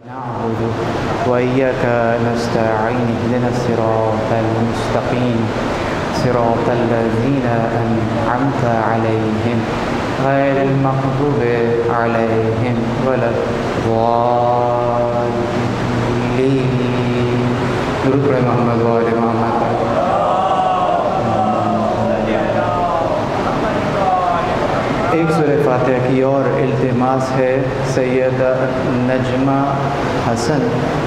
نعبد وإياك نستعين اهدنا الصراط المستقيم صراط الذين أنعمت عليهم غير المغضوب عليهم ولا الضالين. درود بر محمد و آل محمد. ایک سورہ فاتحہ کی اور التماس ہے سیدہ نجمہ حسن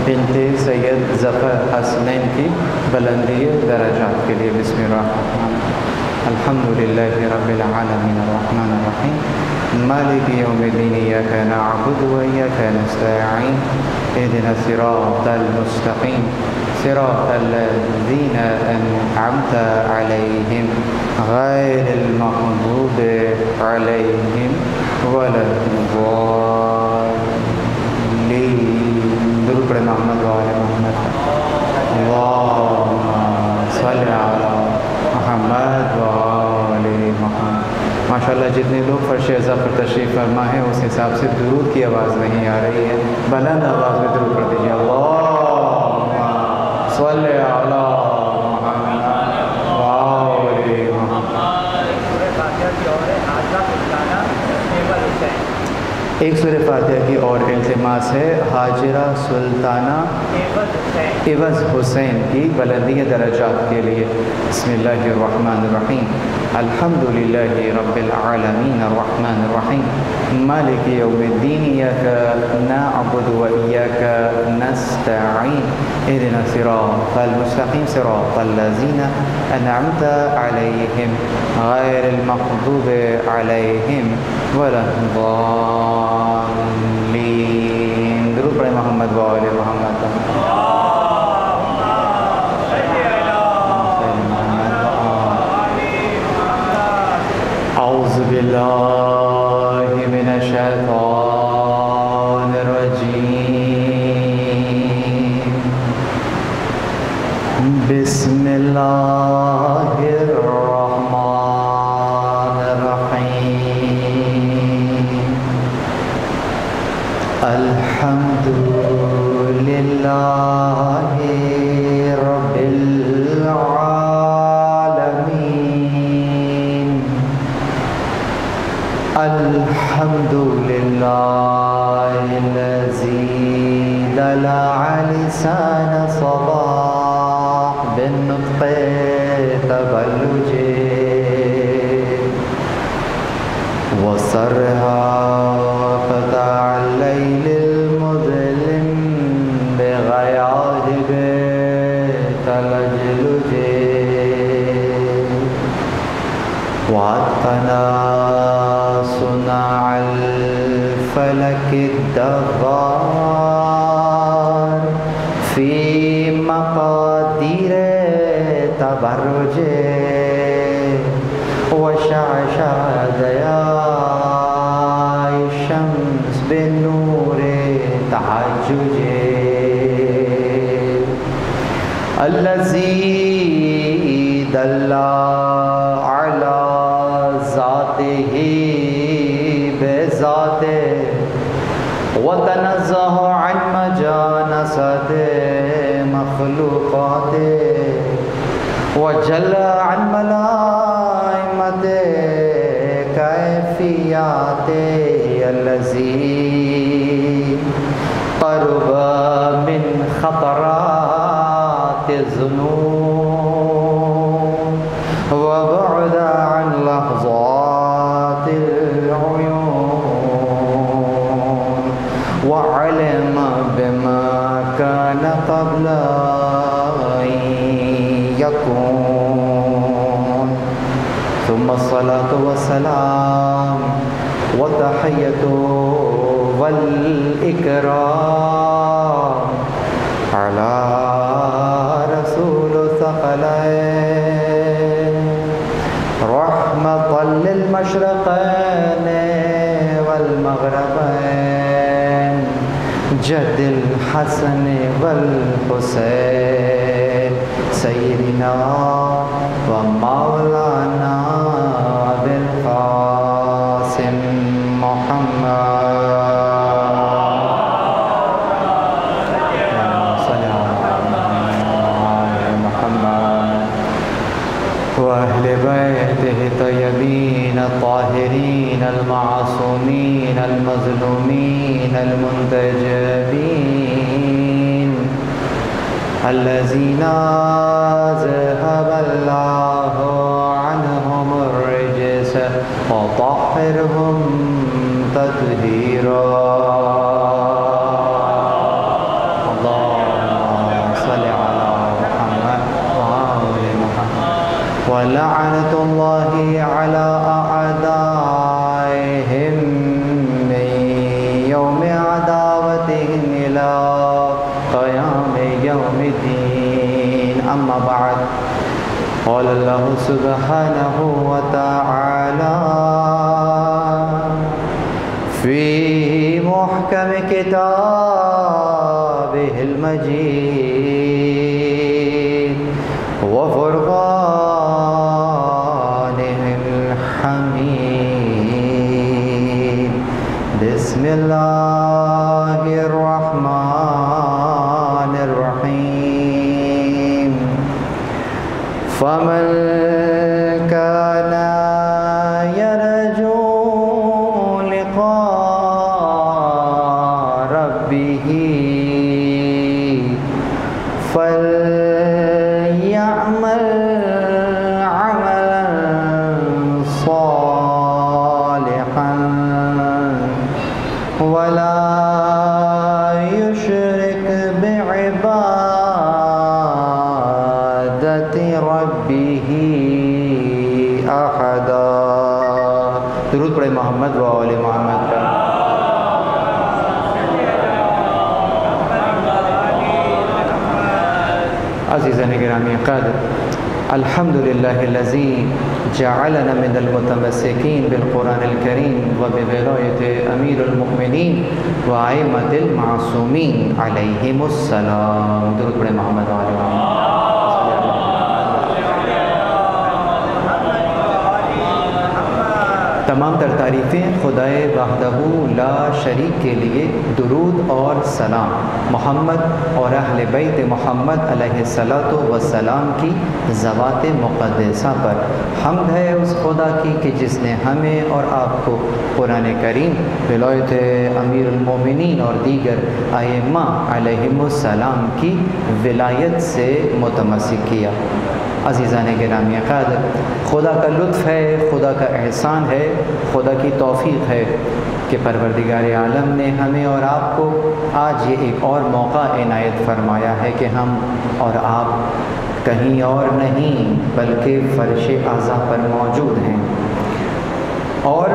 بنت سید ظفر حسنین کی بلندی درجات کے لیے. بسم اللہ الرحمن الرحیم. الحمدللہ رب العالمین الرحمن الرحیم مالک یوم الدین ایاک نعبد و ایاک نستعین اهدنا الصراط المستقیم صراط الذین انعمت علیہم غیر المغضوب علیہم ولا الضالین. درود پر محمد و آل محمد. اللہم صل علی محمد و آل محمد. ماشاءاللہ جتنے لوگ فرش اعضا پر تشریف فرما ہیں اس حساب سے درود کی آواز نہیں آ رہی ہے. بلند آواز میں درود پڑھ دیجیے. اللہم صل علی ایک سورہ فاتحہ کی اور التماس ہے حاجرہ سلطانہ عوض حسین کی بلندی درجات کے لیے. بسم اللہ الرحمن الرحیم. الحمدللہ رب العالمین الرحمن الرحیم مالک یوم الدین ایاک نعبد و ایاک نستعین اهدنا الصراط المستقیم صراط الذین انعمت علیہم غیر المغضوب علیہم ولا الضالین. درود پر محمد و آل محمد. اعوذ باللہ من الشیطان الرجیم. بسم اللہ الرحمن الرحیم. الحمد للہ رب العالمین. الحمد للہ الذی دلع لسان صباح بالنطق تبلج وسرها قطع الليل المظلم بغياهب تلجلج واتقنا صنع الفلك الدبار في مقادير تبرج وشعشع ضياء الشمس بالنور تحجج الذي دل على ذاته بذاته وتنزه عن مجانسة مخلوقاته وجل عن ملائمته كيفياته الذي قرب من خطرات الذنوب وبعد عن لحظات العيون وعلم بما كان قبل أن يكون. ثم الصلاة والسلام والتحية والإكرام على رسول الثقلين رحمة للمشرقين والمغربين جد الحسن والحسين سيدنا ومولانا بالقاسم محمد وأهل بيته الطيبين الطاهرين المعصومين المظلومين المنتجبين الذين ذهب الله عنهم الرجس وطهرهم تطهيرا. ولعنة الله على أعدائهم من يوم عداوتهم إلى قيام يوم الدين. أما بعد، قال الله سبحانه وتعالى في محكم كتابه المجيد وفرقانه الحميد. بسم الله الرحمن الرحيم. فمن كان يرجو لقاء ربه فليعمل عملا صالحا ولا يشرك بعبادة ربه أحدا. درود پڑھیں محمد و آل محمد کا. عزیزان گرامی قدر، الحمدللہ الذی جعلنا من المتمسکین بالقرآن الکریم وبولایت امیر المؤمنین وائمۃ المعصومین علیہم السلام. درود پڑھیں محمد و آل محمد. تمام تر تعریفیں خدائے وحدہ لا شریک کے لیے. درود اور سلام محمد اور اہل بیت محمد علیہ الصلاۃ والسلام کی ذوات مقدسہ پر. حمد ہے اس خدا کی کہ جس نے ہمیں اور آپ کو قرآن کریم ولایت امیر المومنین اور دیگر ائمہ علیہم السلام کی ولایت سے متمسک کیا. عزیزان گرامی قدر، خدا کا لطف ہے، خدا کا احسان ہے، خدا کی توفیق ہے کہ پروردگار عالم نے ہمیں اور آپ کو آج یہ ایک اور موقع عنایت فرمایا ہے کہ ہم اور آپ کہیں اور نہیں بلکہ فرش اعضاء پر موجود ہیں. اور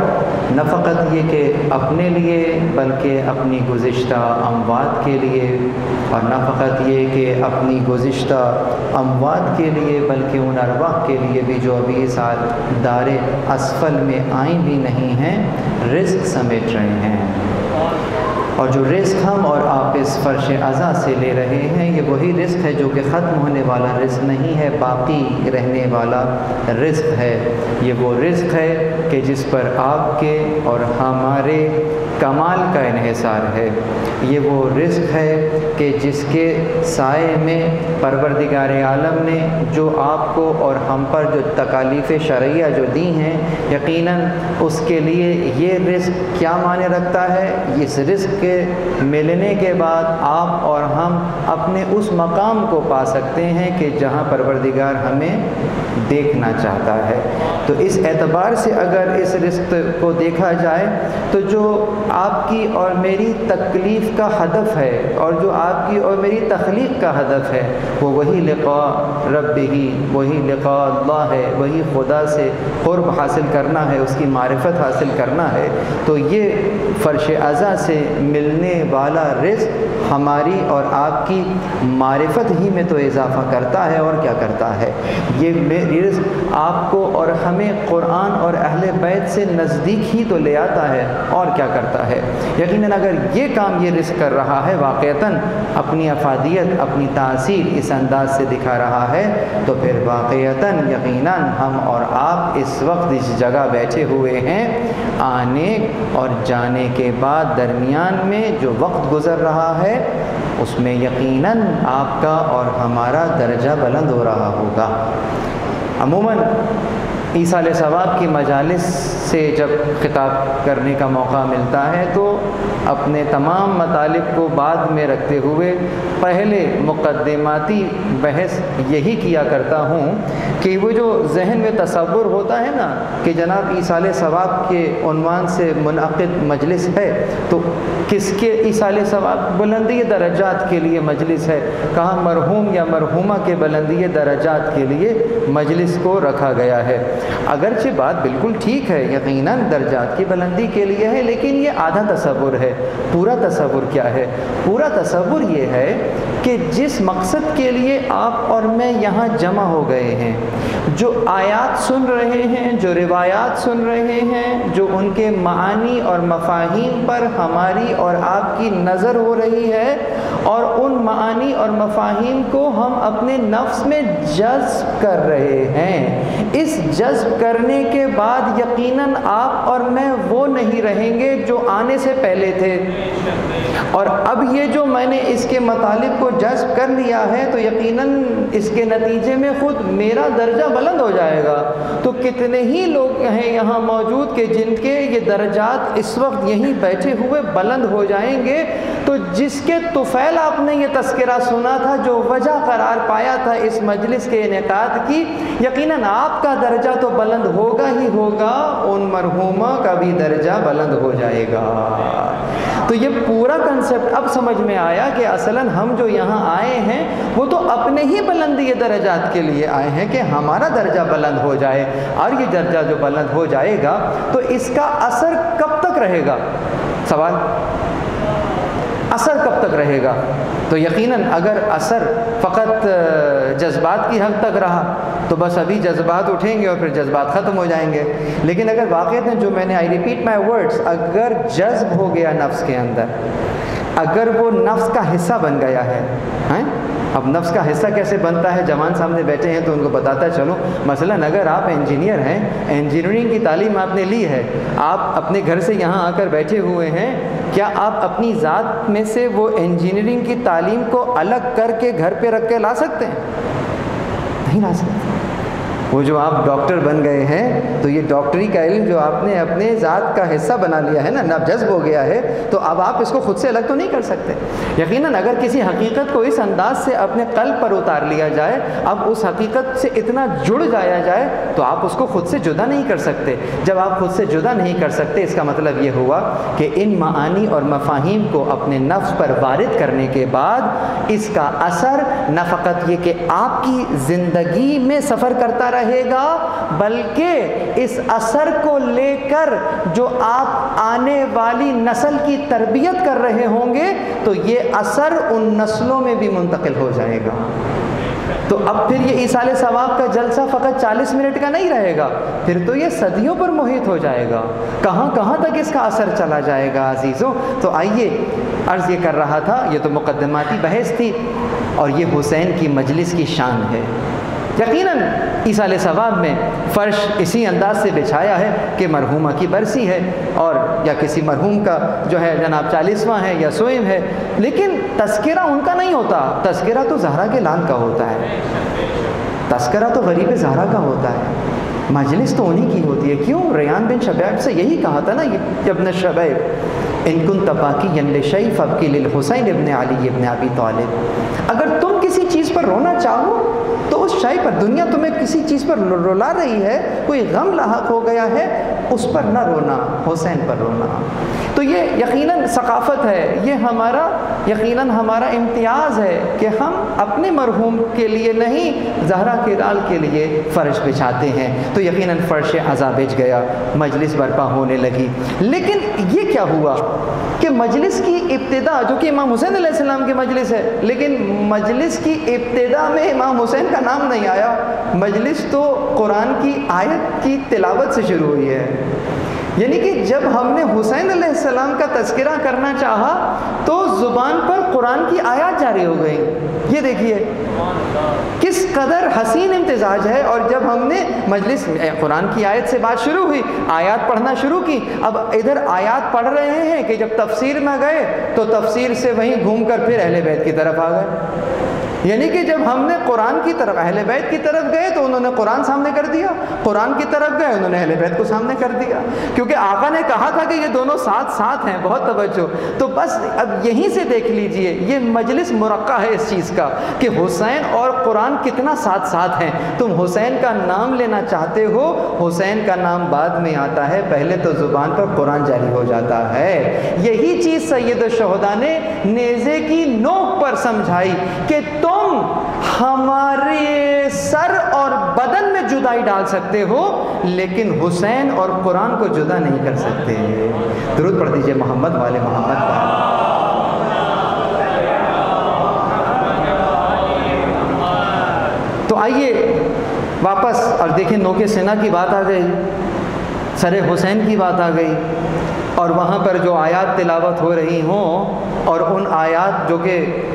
نہ فقط یہ کہ اپنے لیے بلکہ اپنی گزشتہ اموات کے لیے، اور نہ فقط یہ کہ اپنی گزشتہ اموات کے لیے بلکہ ان ارواح کے لیے بھی جو ابھی اس دار اسفل میں آئیں بھی نہیں ہیں، رزق سمیٹ رہے ہیں. اور جو رزق ہم اور آپ اس فرش عزا سے لے رہے ہیں، یہ وہی رزق ہے جو کہ ختم ہونے والا رزق نہیں ہے، باقی رہنے والا رزق ہے. یہ وہ رزق ہے کہ جس پر آپ کے اور ہمارے کمال کا انحصار ہے. یہ وہ رزق ہے کہ جس کے سائے میں پروردگار عالم نے جو آپ کو اور ہم پر جو تکالیف شرعیہ جو دی ہیں، یقیناً اس کے لیے یہ رزق کیا معنی رکھتا ہے. اس رزق کے ملنے کے بعد آپ اور ہم اپنے اس مقام کو پا سکتے ہیں کہ جہاں پروردگار ہمیں دیکھنا چاہتا ہے. تو اس اعتبار سے اگر اس رزق کو دیکھا جائے تو جو آپ کی اور میری تکلیف کا ہدف ہے اور جو آپ کی اور میری تخلیق کا ہدف ہے، وہ وہی لقاء ربہ، وہی لقاء اللہ ہے، وہی خدا سے قرب حاصل کرنا ہے، اس کی معرفت حاصل کرنا ہے. تو یہ فرش عزا سے ملنے والا رزق ہماری اور آپ کی معرفت ہی میں تو اضافہ کرتا ہے اور کیا کرتا ہے. یہ رزق آپ کو اور ہمیں قرآن اور اہل بیت سے نزدیک ہی تو لے آتا ہے اور کیا کرتا ہے. یقیناً اگر یہ کام یہ رزق کر رہا ہے، واقعتاً اپنی افادیت، اپنی تاثیر اس انداز سے دکھا رہا ہے، تو پھر واقعتاً یقیناً ہم اور آپ اس وقت اس جگہ بیٹھے ہوئے ہیں، آنے اور جانے کے بعد درمیان میں جو وقت گزر رہا ہے اس میں یقیناً آپ کا اور ہمارا درجہ بلند ہو رہا ہوگا. عموماً ایصال ثواب کی مجالس سے جب خطاب کرنے کا موقع ملتا ہے تو اپنے تمام مطالب کو بعد میں رکھتے ہوئے پہلے مقدماتی بحث یہی کیا کرتا ہوں کہ وہ جو ذہن میں تصور ہوتا ہے نا کہ جناب ایصال ثواب کے عنوان سے منعقد مجلس ہے تو کس کے ایصال ثواب؟ بلندی درجات کے لیے مجلس ہے، کہاں مرحوم یا مرحومہ کے بلندی درجات کے لیے مجلس کو رکھا گیا ہے۔ اگرچہ بات بالکل ٹھیک ہے، یقیناً درجات کی بلندی کے لیے ہے، لیکن یہ آدھا تصور ہے۔ پورا تصور کیا ہے؟ پورا تصور یہ ہے کہ جس مقصد کے لیے آپ اور میں یہاں جمع ہو گئے ہیں، جو آیات سن رہے ہیں، جو روایات سن رہے ہیں، جو ان کے معانی اور مفاہیم پر ہماری اور آپ کی نظر ہو رہی ہے، اور ان معانی اور مفاہیم کو ہم اپنے نفس میں جذب کر رہے ہیں، اس جذب کرنے کے بعد یقیناً آپ اور میں وہ نہیں رہیں گے جو آنے سے پہلے تھے، اور اب یہ جو میں نے اس کے مطالب کو جذب کر لیا ہے تو یقیناً اس کے نتیجے میں خود میرا درجہ بلند ہو جائے گا۔ تو کتنے ہی لوگ ہیں یہاں موجود کہ جن کے یہ درجات اس وقت یہیں بیٹھے ہوئے بلند ہو جائیں گے، تو جس کے طفیل آپ نے یہ تذکرہ سنا تھا، جو وجہ قرار پایا تھا اس مجلس کے انعقاد کی، یقیناً آپ کا درجہ تو بلند ہوگا ہی ہوگا، ان مرحومہ کا بھی درجہ بلند ہو جائے گا۔ تو یہ پورا کنسپٹ اب سمجھ میں آیا کہ اصلاً ہم جو یہاں آئے ہیں وہ تو اپنے ہی بلندی درجات کے لیے آئے ہیں کہ ہمارا درجہ بلند ہو جائے، اور یہ درجہ جو بلند ہو جائے گا تو اس کا اثر کب تک رہے گا؟ سوال، اثر کب تک رہے گا؟ تو یقیناً اگر اثر فقط جذبات کی حد تک رہا تو بس ابھی جذبات اٹھیں گے اور پھر جذبات ختم ہو جائیں گے، لیکن اگر واقعتاً جو میں نے آئی ریپیٹ مائی ورڈز، اگر جذب ہو گیا نفس کے اندر، اگر وہ نفس کا حصہ بن گیا ہے، اب نفس کا حصہ کیسے بنتا ہے؟ جوان سامنے بیٹھے ہیں تو ان کو بتاتا چلو، مثلاً اگر آپ انجینئر ہیں، انجینئرنگ کی تعلیم آپ نے لی ہے، آپ اپنے گھر سے یہاں آ کر بیٹھے ہوئے ہیں، کیا آپ اپنی ذات میں سے وہ انجینئرنگ کی تعلیم کو الگ کر کے گھر پہ رکھ کے لا سکتے ہیں؟ نہیں لا سکتے۔ وہ جو آپ ڈاکٹر بن گئے ہیں تو یہ ڈاکٹری کا علم جو آپ نے اپنے ذات کا حصہ بنا لیا ہے نا، اب جذب ہو گیا ہے، تو اب آپ اس کو خود سے الگ تو نہیں کر سکتے۔ یقیناً اگر کسی حقیقت کو اس انداز سے اپنے قلب پر اتار لیا جائے، اب اس حقیقت سے اتنا جڑ جایا جائے تو آپ اس کو خود سے جدا نہیں کر سکتے۔ جب آپ خود سے جدا نہیں کر سکتے، اس کا مطلب یہ ہوا کہ ان معانی اور مفاہیم کو اپنے نفس پر وارد کرنے کے بعد اس کا اثر نہ فقط یہ کہ آپ کی زندگی میں سفر کرتا رہے گا، بلکہ اس اثر کو لے کر جو آپ آنے والی نسل کی تربیت کر رہے ہوں گے تو یہ اثر ان نسلوں میں بھی منتقل ہو جائے گا۔ تو اب پھر یہ ایصال ثواب کا جلسہ فقط 40 منٹ کا نہیں رہے گا، پھر تو یہ صدیوں پر محیط ہو جائے گا، کہاں کہاں تک اس کا اثر چلا جائے گا عزیزوں۔ تو آئیے، عرض یہ کر رہا تھا، یہ تو مقدماتی بحث تھی، اور یہ حسین کی مجلس کی شان ہے۔ یقیناً ایصال ثواب میں فرش اسی انداز سے بچھایا ہے کہ مرحومہ کی برسی ہے، اور یا کسی مرحوم کا جو ہے جناب 40واں ہے یا سوئم ہے، لیکن تذکرہ ان کا نہیں ہوتا، تذکرہ تو زہرا کے لال کا ہوتا ہے، تذکرہ تو غریب زہرا کا ہوتا ہے، مجلس تو انہی کی ہوتی ہے۔ کیوں؟ ریان بن شبیب سے یہی کہا تھا نا، ابن شبیب ان کنت باکیا لشیء فابکی للحسین ابن علی ابن ابی طالب، اگر تم کسی چیز پر رونا چاہو تو اس شے پر، دنیا تمہیں کسی چیز پر رلا رہی ہے، کوئی غم لاحق ہو گیا ہے، اس پر نہ رونا، حسین پر رونا۔ تو یہ یقیناً ثقافت ہے، یہ ہمارا یقیناً ہمارا امتیاز ہے کہ ہم اپنے مرحوم کے لیے نہیں، زہرا کے لال کے لیے فرش بچھاتے ہیں۔ تو یقیناً فرش عزا بچ گیا، مجلس برپا ہونے لگی، لیکن یہ کیا ہوا کہ مجلس کی ابتدا، جو کہ امام حسین علیہ السلام کی مجلس ہے، لیکن مجلس کی ابتدا میں امام حسین کا نام نہیں آیا، مجلس تو قرآن کی آیت کی تلاوت سے شروع ہوئی ہے۔ یعنی کہ جب ہم نے حسین علیہ السلام کا تذکرہ کرنا چاہا تو زبان پر قرآن کی آیات جاری ہو گئی۔ یہ دیکھیے کس قدر حسین امتزاج ہے، اور جب ہم نے مجلس قرآن کی آیت سے بات شروع ہوئی، آیات پڑھنا شروع کی، اب ادھر آیات پڑھ رہے ہیں کہ جب تفسیر میں گئے تو تفسیر سے وہیں گھوم کر پھر اہل بیت کی طرف آ گئے۔ یعنی کہ جب ہم نے قرآن کی طرف اہل بیت کی طرف گئے تو انہوں نے قرآن سامنے کر دیا، قرآن کی طرف گئے انہوں نے اہل بیت کو سامنے کر دیا، کیونکہ آقا نے کہا تھا کہ یہ دونوں ساتھ ساتھ ہیں۔ بہت توجہ۔ تو بس اب یہیں سے دیکھ لیجئے، یہ مجلس مرقع ہے اس چیز کا کہ حسین اور قرآن کتنا ساتھ ساتھ ہیں۔ تم حسین کا نام لینا چاہتے ہو، حسین کا نام بعد میں آتا ہے، پہلے تو زبان پر قرآن جاری ہو جاتا ہے۔ یہی چیز سید الشہداء نے نیزے کی نوک پر سمجھائی کہ تم ہمارے سر اور بدن میں جدائی ڈال سکتے ہو، لیکن حسین اور قرآن کو جدا نہیں کر سکتے۔ درود پڑھ دیجئے محمد والے محمد پر۔ تو آئیے واپس اور دیکھیں، نوکے سینہ کی بات آ گئی، سر حسین کی بات آ گئی، اور وہاں پر جو آیات تلاوت ہو رہی ہوں، اور ان آیات جو کہ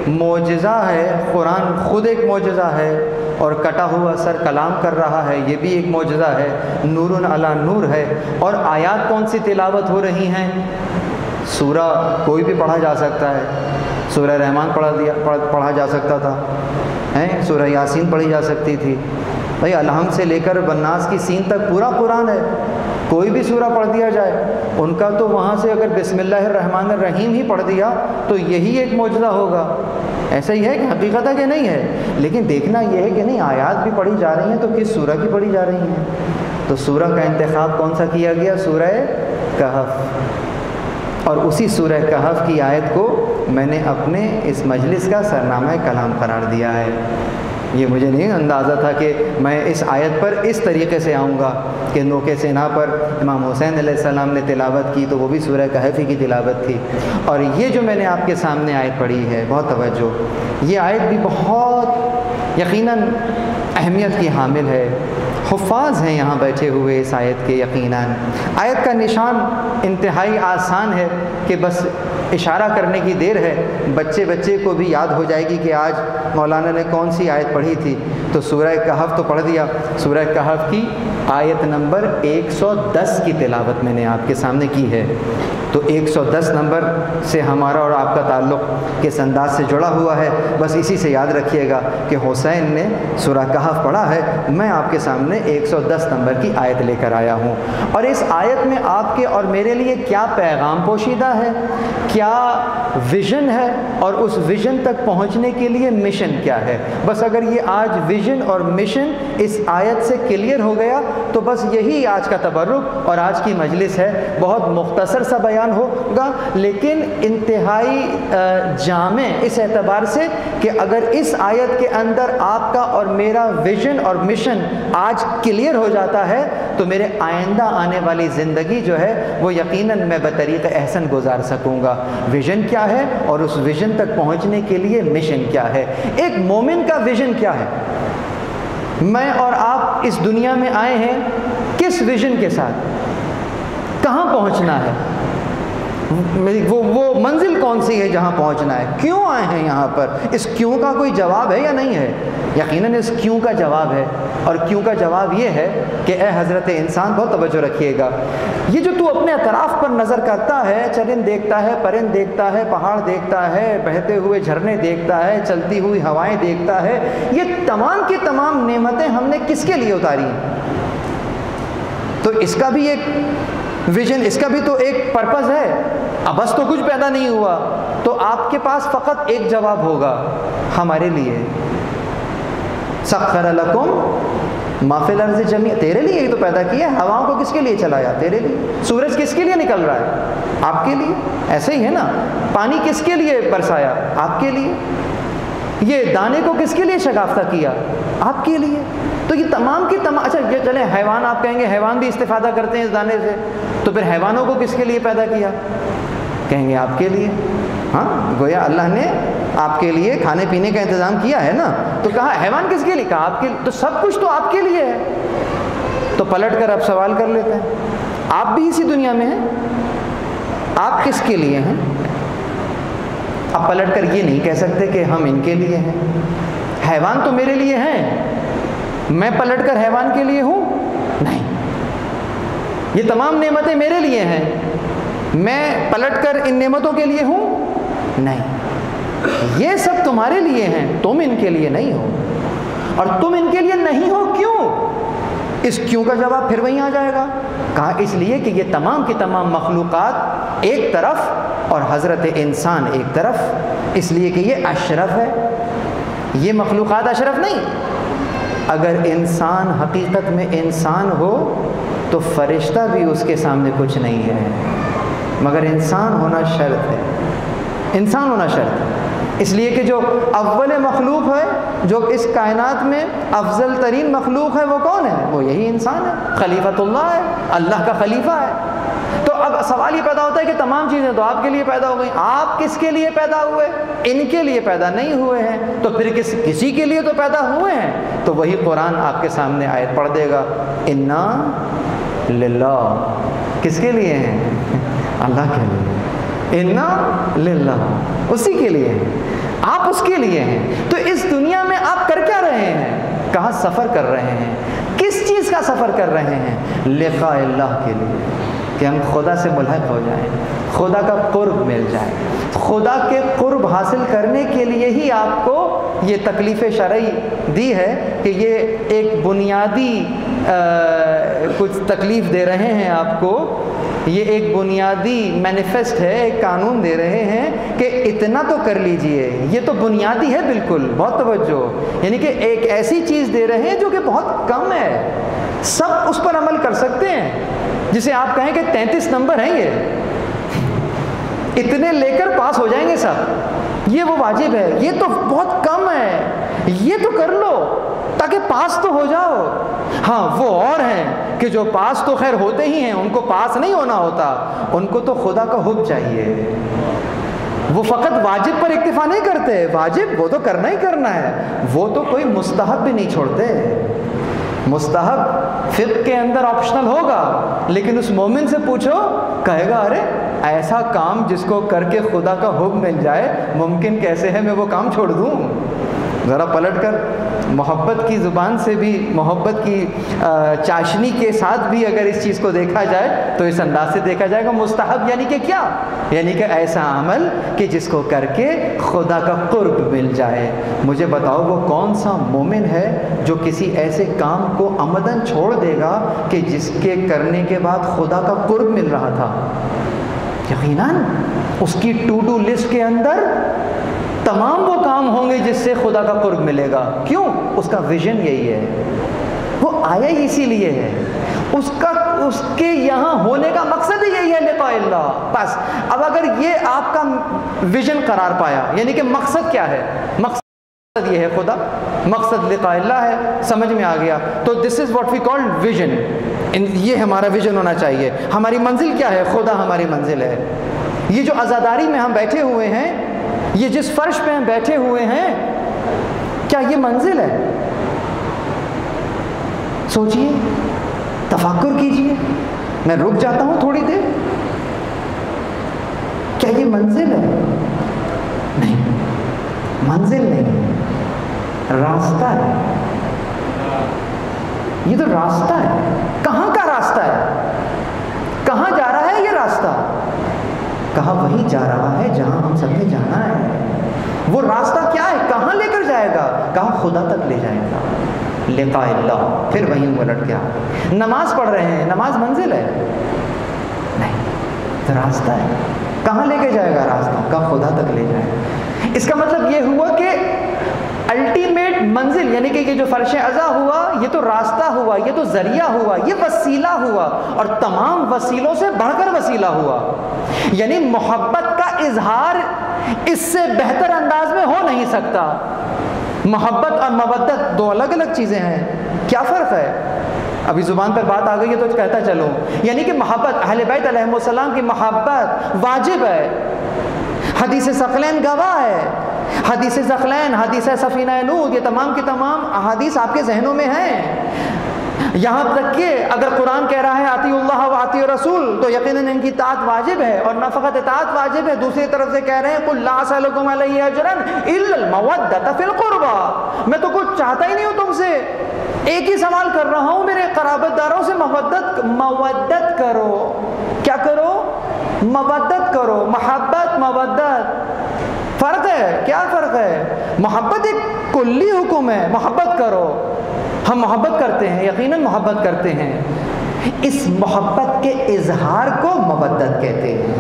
معجزہ ہے، قرآن خود ایک معجزہ ہے، اور کٹا ہوا سر کلام کر رہا ہے، یہ بھی ایک معجزہ ہے، نور علی نور ہے۔ اور آیات کون سی تلاوت ہو رہی ہیں؟ سورہ کوئی بھی پڑھا جا سکتا ہے، سورہ رحمان پڑھا جا سکتا تھا، سورہ یاسین پڑھی جا سکتی تھی، بھائی الحمد سے لے کر بناس کی سین تک پورا قرآن ہے، کوئی بھی سورہ پڑھ دیا جائے۔ ان کا تو وہاں سے اگر بسم اللہ الرحمن الرحیم ہی پڑھ دیا تو یہی ایک معجزہ ہوگا۔ ایسا ہی ہے کہ حقیقت ہے کہ نہیں ہے؟ لیکن دیکھنا یہ ہے کہ نہیں، آیات بھی پڑھی جا رہی ہیں تو کس سورہ کی پڑھی جا رہی ہیں؟ تو سورہ کا انتخاب کون سا کیا گیا؟ سورہ کہف، اور اسی سورہ کہف کی آیت کو میں نے اپنے اس مجلس کا سرنامہ کلام قرار دیا ہے۔ یہ مجھے نہیں اندازہ تھا کہ میں اس آیت پر اس طریقے سے آؤں گا کہ نوکے سینہ پر امام حسین علیہ السلام نے تلاوت کی تو وہ بھی سورہ کہف کی تلاوت تھی۔ اور یہ جو میں نے آپ کے سامنے آیت پڑھی ہے، بہت توجہ، یہ آیت بھی بہت یقیناً اہمیت کی حامل ہے۔ حفاظ ہیں یہاں بیٹھے ہوئے اس آیت کے یقیناً۔ آیت کا نشان انتہائی آسان ہے کہ بس اشارہ کرنے کی دیر ہے، بچے کو بھی یاد ہو جائے گی کہ آج مولانا نے کون سی آیت پڑھی تھی۔ تو سورہ کہف تو پڑھ دیا، سورہ کہف کی آیت نمبر 110 کی تلاوت میں نے آپ کے سامنے کی ہے۔ تو 110 نمبر سے ہمارا اور آپ کا تعلق کس انداز سے جڑا ہوا ہے، بس اسی سے یاد رکھیے گا کہ حسین نے سورہ کہف پڑھا ہے، میں آپ کے سامنے 110 نمبر کی آیت لے کر آیا ہوں۔ اور اس آیت میں آپ کے اور میرے لیے کیا پیغام پوشیدہ ہے، کیا ویژن ہے، اور اس ویژن تک پہنچنے کے لیے مشن کیا ہے، بس اگر یہ آج ویژن اور مشن اس آیت سے کلیئر ہو گیا تو بس یہی آج کا تبرک اور آج کی مجلس ہے۔ بہت مختصر سا بیان ہوگا لیکن انتہائی جامع اس اعتبار سے کہ اگر اس آیت کے اندر آپ کا اور میرا ویژن اور مشن آج کلیئر ہو جاتا ہے تو میرے آئندہ آنے والی زندگی جو ہے وہ یقیناً میں بطریق احسن گزار سکوں گا۔ ویژن کیا ہے اور اس ویژن تک پہنچنے کے لیے مشن کیا ہے؟ ایک مومن کا ویژن کیا ہے؟ میں اور آپ اس دنیا میں آئے ہیں کس ویژن کے ساتھ؟ کہاں پہنچنا ہے؟ وہ منزل کون سی ہے جہاں پہنچنا ہے؟ کیوں آئے ہیں یہاں پر؟ اس کیوں کا کوئی جواب ہے یا نہیں ہے؟ یقیناً اس کیوں کا جواب ہے، اور کیوں کا جواب یہ ہے کہ اے حضرت انسان، بہت توجہ رکھیے گا، یہ جو تو اپنے اطراف پر نظر کرتا ہے، چرند دیکھتا ہے، پرند دیکھتا ہے، پہاڑ دیکھتا ہے، بہتے ہوئے جھرنے دیکھتا ہے، چلتی ہوئی ہوائیں دیکھتا ہے، یہ تمام کی تمام نعمتیں ہم نے کس کے لیے اتاری ہیں؟ تو اس کا بھی ایک ویژن، اس کا بھی تو ایک پرپز ہے۔ اب بس تو کچھ پیدا نہیں ہوا تو آپ کے پاس فقط ایک جواب ہوگا ہمارے لیے، سخر لکم ما فی الارض جمیعا، تیرے لیے ہی تو پیدا کیا ہے۔ ہواؤں کو کس کے لیے چلایا؟ تیرے لیے۔ سورج کس کے لیے نکل رہا ہے؟ آپ کے لیے۔ ایسے ہی ہے نا، پانی کس کے لیے برسایا؟ آپ کے لیے۔ یہ دانے کو کس کے لیے شگافتہ کیا؟ آپ کے لیے۔ تو یہ تمام کی تمام، اچھا یہ چلیں حیوان، آپ کہیں گے حیوان بھی استفادہ کرتے ہیں اس دانے سے، تو پھر حیوانوں کو کس کے لیے پیدا کیا؟ کہیں گے آپ کے لیے۔ ہاں، گویا اللہ نے آپ کے لیے کھانے پینے کا انتظام کیا ہے نا، تو کہا حیوان کس کے لیے؟ کہا آپ کے لیے۔ تو سب کچھ تو آپ کے لیے ہے۔ تو پلٹ کر اب سوال کر لیتے ہیں، آپ بھی اسی دنیا میں ہیں، آپ کس کے لیے ہیں؟ اب پلٹ کر یہ نہیں کہہ سکتے کہ ہم ان کے لیے ہیں، حیوان تو میرے لیے ہیں، میں پلٹ کر حیوان کے لیے ہوں؟ نہیں، یہ تمام نعمتیں میرے لیے ہیں، میں پلٹ کر ان نعمتوں کے لیے ہوں؟ نہیں۔ یہ سب تمہارے لیے ہیں، تم ان کے لیے نہیں ہو۔ اور تم ان کے لیے نہیں ہو کیوں؟ اس کیوں کا جواب پھر وہیں آ جائے گا۔ کہا اس لیے کہ یہ تمام کی تمام مخلوقات ایک طرف اور حضرت انسان ایک طرف، اس لیے کہ یہ اشرف ہے، یہ مخلوقات اشرف نہیں۔ اگر انسان حقیقت میں انسان ہو تو فرشتہ بھی اس کے سامنے کچھ نہیں ہے، مگر انسان ہونا شرط ہے، انسان ہونا شرط ہے۔ اس لیے کہ جو اول مخلوق ہے، جو اس کائنات میں افضل ترین مخلوق ہے، وہ کون ہے؟ وہ یہی انسان ہے، خلیفۃ اللہ ہے، اللہ کا خلیفہ ہے۔ تو اب سوال یہ پیدا ہوتا ہے کہ تمام چیزیں تو آپ کے لیے پیدا ہو گئیں، آپ کس کے لیے پیدا ہوئے؟ ان کے لیے پیدا نہیں ہوئے ہیں، تو پھر کسی کے لیے تو پیدا ہوئے ہیں۔ تو وہی قرآن آپ کے سامنے آیت پڑھ دے گا، انا للہ، کس کے لیے ہیں؟ اللہ کے لیے، انا للہ، اسی کے لیے ہیں، آپ اس کے لیے ہیں۔ تو اس دنیا میں آپ کر کیا رہے ہیں؟ کہاں سفر کر رہے ہیں؟ کس چیز کا سفر کر رہے ہیں؟ لقاء اللہ کے لیے، کہ ہم خدا سے ملحق ہو جائیں، خدا کا قرب مل جائے۔ خدا کے قرب حاصل کرنے کے لیے ہی آپ کو یہ تکلیف شرعی دی ہے کہ یہ ایک بنیادی کچھ تکلیف دے رہے ہیں آپ کو، یہ ایک بنیادی مینیفیسٹ ہے، ایک قانون دے رہے ہیں کہ اتنا تو کر لیجئے، یہ تو بنیادی ہے بالکل، بہت توجہ، یعنی کہ ایک ایسی چیز دے رہے ہیں جو کہ بہت کم ہے، سب اس پر عمل کر سکتے ہیں، جسے آپ کہیں کہ 33 نمبر ہیں، یہ اتنے لے کر پاس ہو جائیں گے سب، یہ وہ واجب ہے، یہ تو بہت کم ہے، یہ تو کر لو تاکہ پاس تو ہو جاؤ۔ ہاں وہ اور ہیں کہ جو پاس تو خیر ہوتے ہی ہیں، ان کو پاس نہیں ہونا ہوتا، ان کو تو خدا کا حکم چاہیے، وہ فقط واجب پر اکتفا نہیں کرتے، واجب وہ تو کرنا ہی کرنا ہے، وہ تو کوئی مستحب بھی نہیں چھوڑتے۔ مستحب فقہ کے اندر آپشنل ہوگا، لیکن اس مومن سے پوچھو، کہے گا ارے ایسا کام جس کو کر کے خدا کا حکم مل جائے، ممکن کیسے ہے میں وہ کام چھوڑ دوں؟ ذرا پلٹ کر محبت کی زبان سے بھی، محبت کی چاشنی کے ساتھ بھی اگر اس چیز کو دیکھا جائے تو اس انداز سے دیکھا جائے گا، مستحب یعنی کہ کیا؟ یعنی کہ ایسا عمل کہ جس کو کر کے خدا کا قرب مل جائے۔ مجھے بتاؤ وہ کون سا مومن ہے جو کسی ایسے کام کو عمدن چھوڑ دے گا کہ جس کے کرنے کے بعد خدا کا قرب مل رہا تھا؟ یقیناً اس کی ٹو ڈو لسٹ کے اندر تمام وہ کام ہوں گے جس سے خدا کا قرب ملے گا۔ کیوں؟ اس کا ویژن یہی ہے، وہ آیا ہی اسی لیے ہے، اس کے یہاں ہونے کا مقصد ہی یہی ہے، لقاء اللہ۔ بس اب اگر یہ آپ کا ویژن قرار پایا، یعنی کہ مقصد کیا ہے؟ مقصد یہ ہے خدا، مقصد لقاء اللہ ہے، سمجھ میں آ گیا، تو دس is what we call vision, یہ ہمارا ویژن ہونا چاہیے۔ ہماری منزل کیا ہے؟ خدا ہماری منزل ہے۔ یہ جو عزاداری میں ہم بیٹھے ہوئے ہیں، یہ جس فرش پہ ہم بیٹھے ہوئے ہیں، کیا یہ منزل ہے؟ سوچئے، تفکر کیجئے، میں رک جاتا ہوں تھوڑی دیر، کیا یہ منزل ہے؟ نہیں، منزل نہیں، راستہ ہے، یہ تو راستہ ہے۔ کہاں کا راستہ ہے؟ کہاں جا رہا ہے یہ راستہ؟ کہا وہیں جا رہا ہے جہاں ہم سب نے جانا ہے۔ وہ راستہ کیا ہے؟ کہاں لے کر جائے گا؟ کہا خدا تک لے جائے گا، لقاء اللہ۔ پھر وہیں پلٹ گیا، نماز پڑھ رہے ہیں، نماز منزل ہے؟ نہیں، تو راستہ ہے۔ کہاں لے کے جائے گا راستہ؟ کہا خدا تک لے جائے گا۔ اس کا مطلب یہ ہوا کہ الٹیمیٹ منزل، یعنی کہ یہ جو فرش عزا ہوا، یہ تو راستہ ہوا، یہ تو ذریعہ ہوا، یہ وسیلہ ہوا، اور تمام وسیلوں سے بڑھ کر وسیلہ ہوا۔ یعنی محبت کا اظہار اس سے بہتر انداز میں ہو نہیں سکتا۔ محبت اور مودت دو الگ الگ چیزیں ہیں، کیا فرق ہے؟ ابھی زبان پر بات آ گئی ہے تو کہتا چلوں، یعنی کہ محبت اہل بیت علیہ السلام کی محبت واجب ہے، حدیث ثقلین گواہ ہے، حدیث ثقلین، حدیث سفینہ نوح، یہ تمام کی تمام احادیث آپ کے ذہنوں میں ہیں۔ یہاں تک کہ اگر قرآن کہہ رہا ہے اطیعوا اللہ و اطیعوا الرسول، تو یقیناً ان کی اطاعت واجب ہے، اور نہ فقط اطاعت واجب ہے، دوسری طرف سے کہہ رہے ہیں قل لا اسألکم علیہ اجرا الا المودۃ فی القربى، میں تو کچھ چاہتا ہی نہیں ہوں تم سے، ایک ہی سوال کر رہا ہوں، میرے قرابت داروں سے مودت کرو۔ کیا کرو؟ مودت کرو، محبت، مودت۔ فرق ہے. کیا فرق ہے؟ محبت ایک کلی حکم ہے، محبت کرو. ہم محبت کرتے ہیں، یقیناً محبت کرتے ہیں. اس محبت کے اظہار کو مودت کہتے ہیں.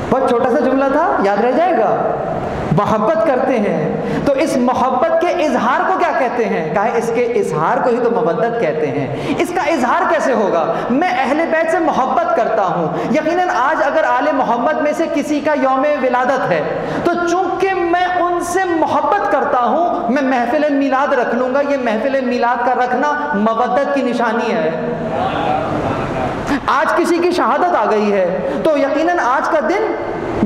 بہت چھوٹا سا جملہ تھا، یاد رہ جائے گا. محبت کرتے ہیں تو اس محبت کے اظہار کو کیا کہتے ہیں؟ کہا اس کے اظہار کو ہی تو مودت کہتے ہیں. اس کا اظہار کیسے ہوگا؟ میں اہل بیت سے محبت کرتا ہوں. یقیناً آج اگر آل محمد میں سے کسی کا یوم ولادت ہے تو چونکہ میں ان سے محبت کرتا ہوں، میں محفل میلاد رکھ لوں گا. یہ محفل میلاد کا رکھنا مودت کی نشانی ہے. آج کسی کی شہادت آ گئی ہے تو یقیناً آج کا دن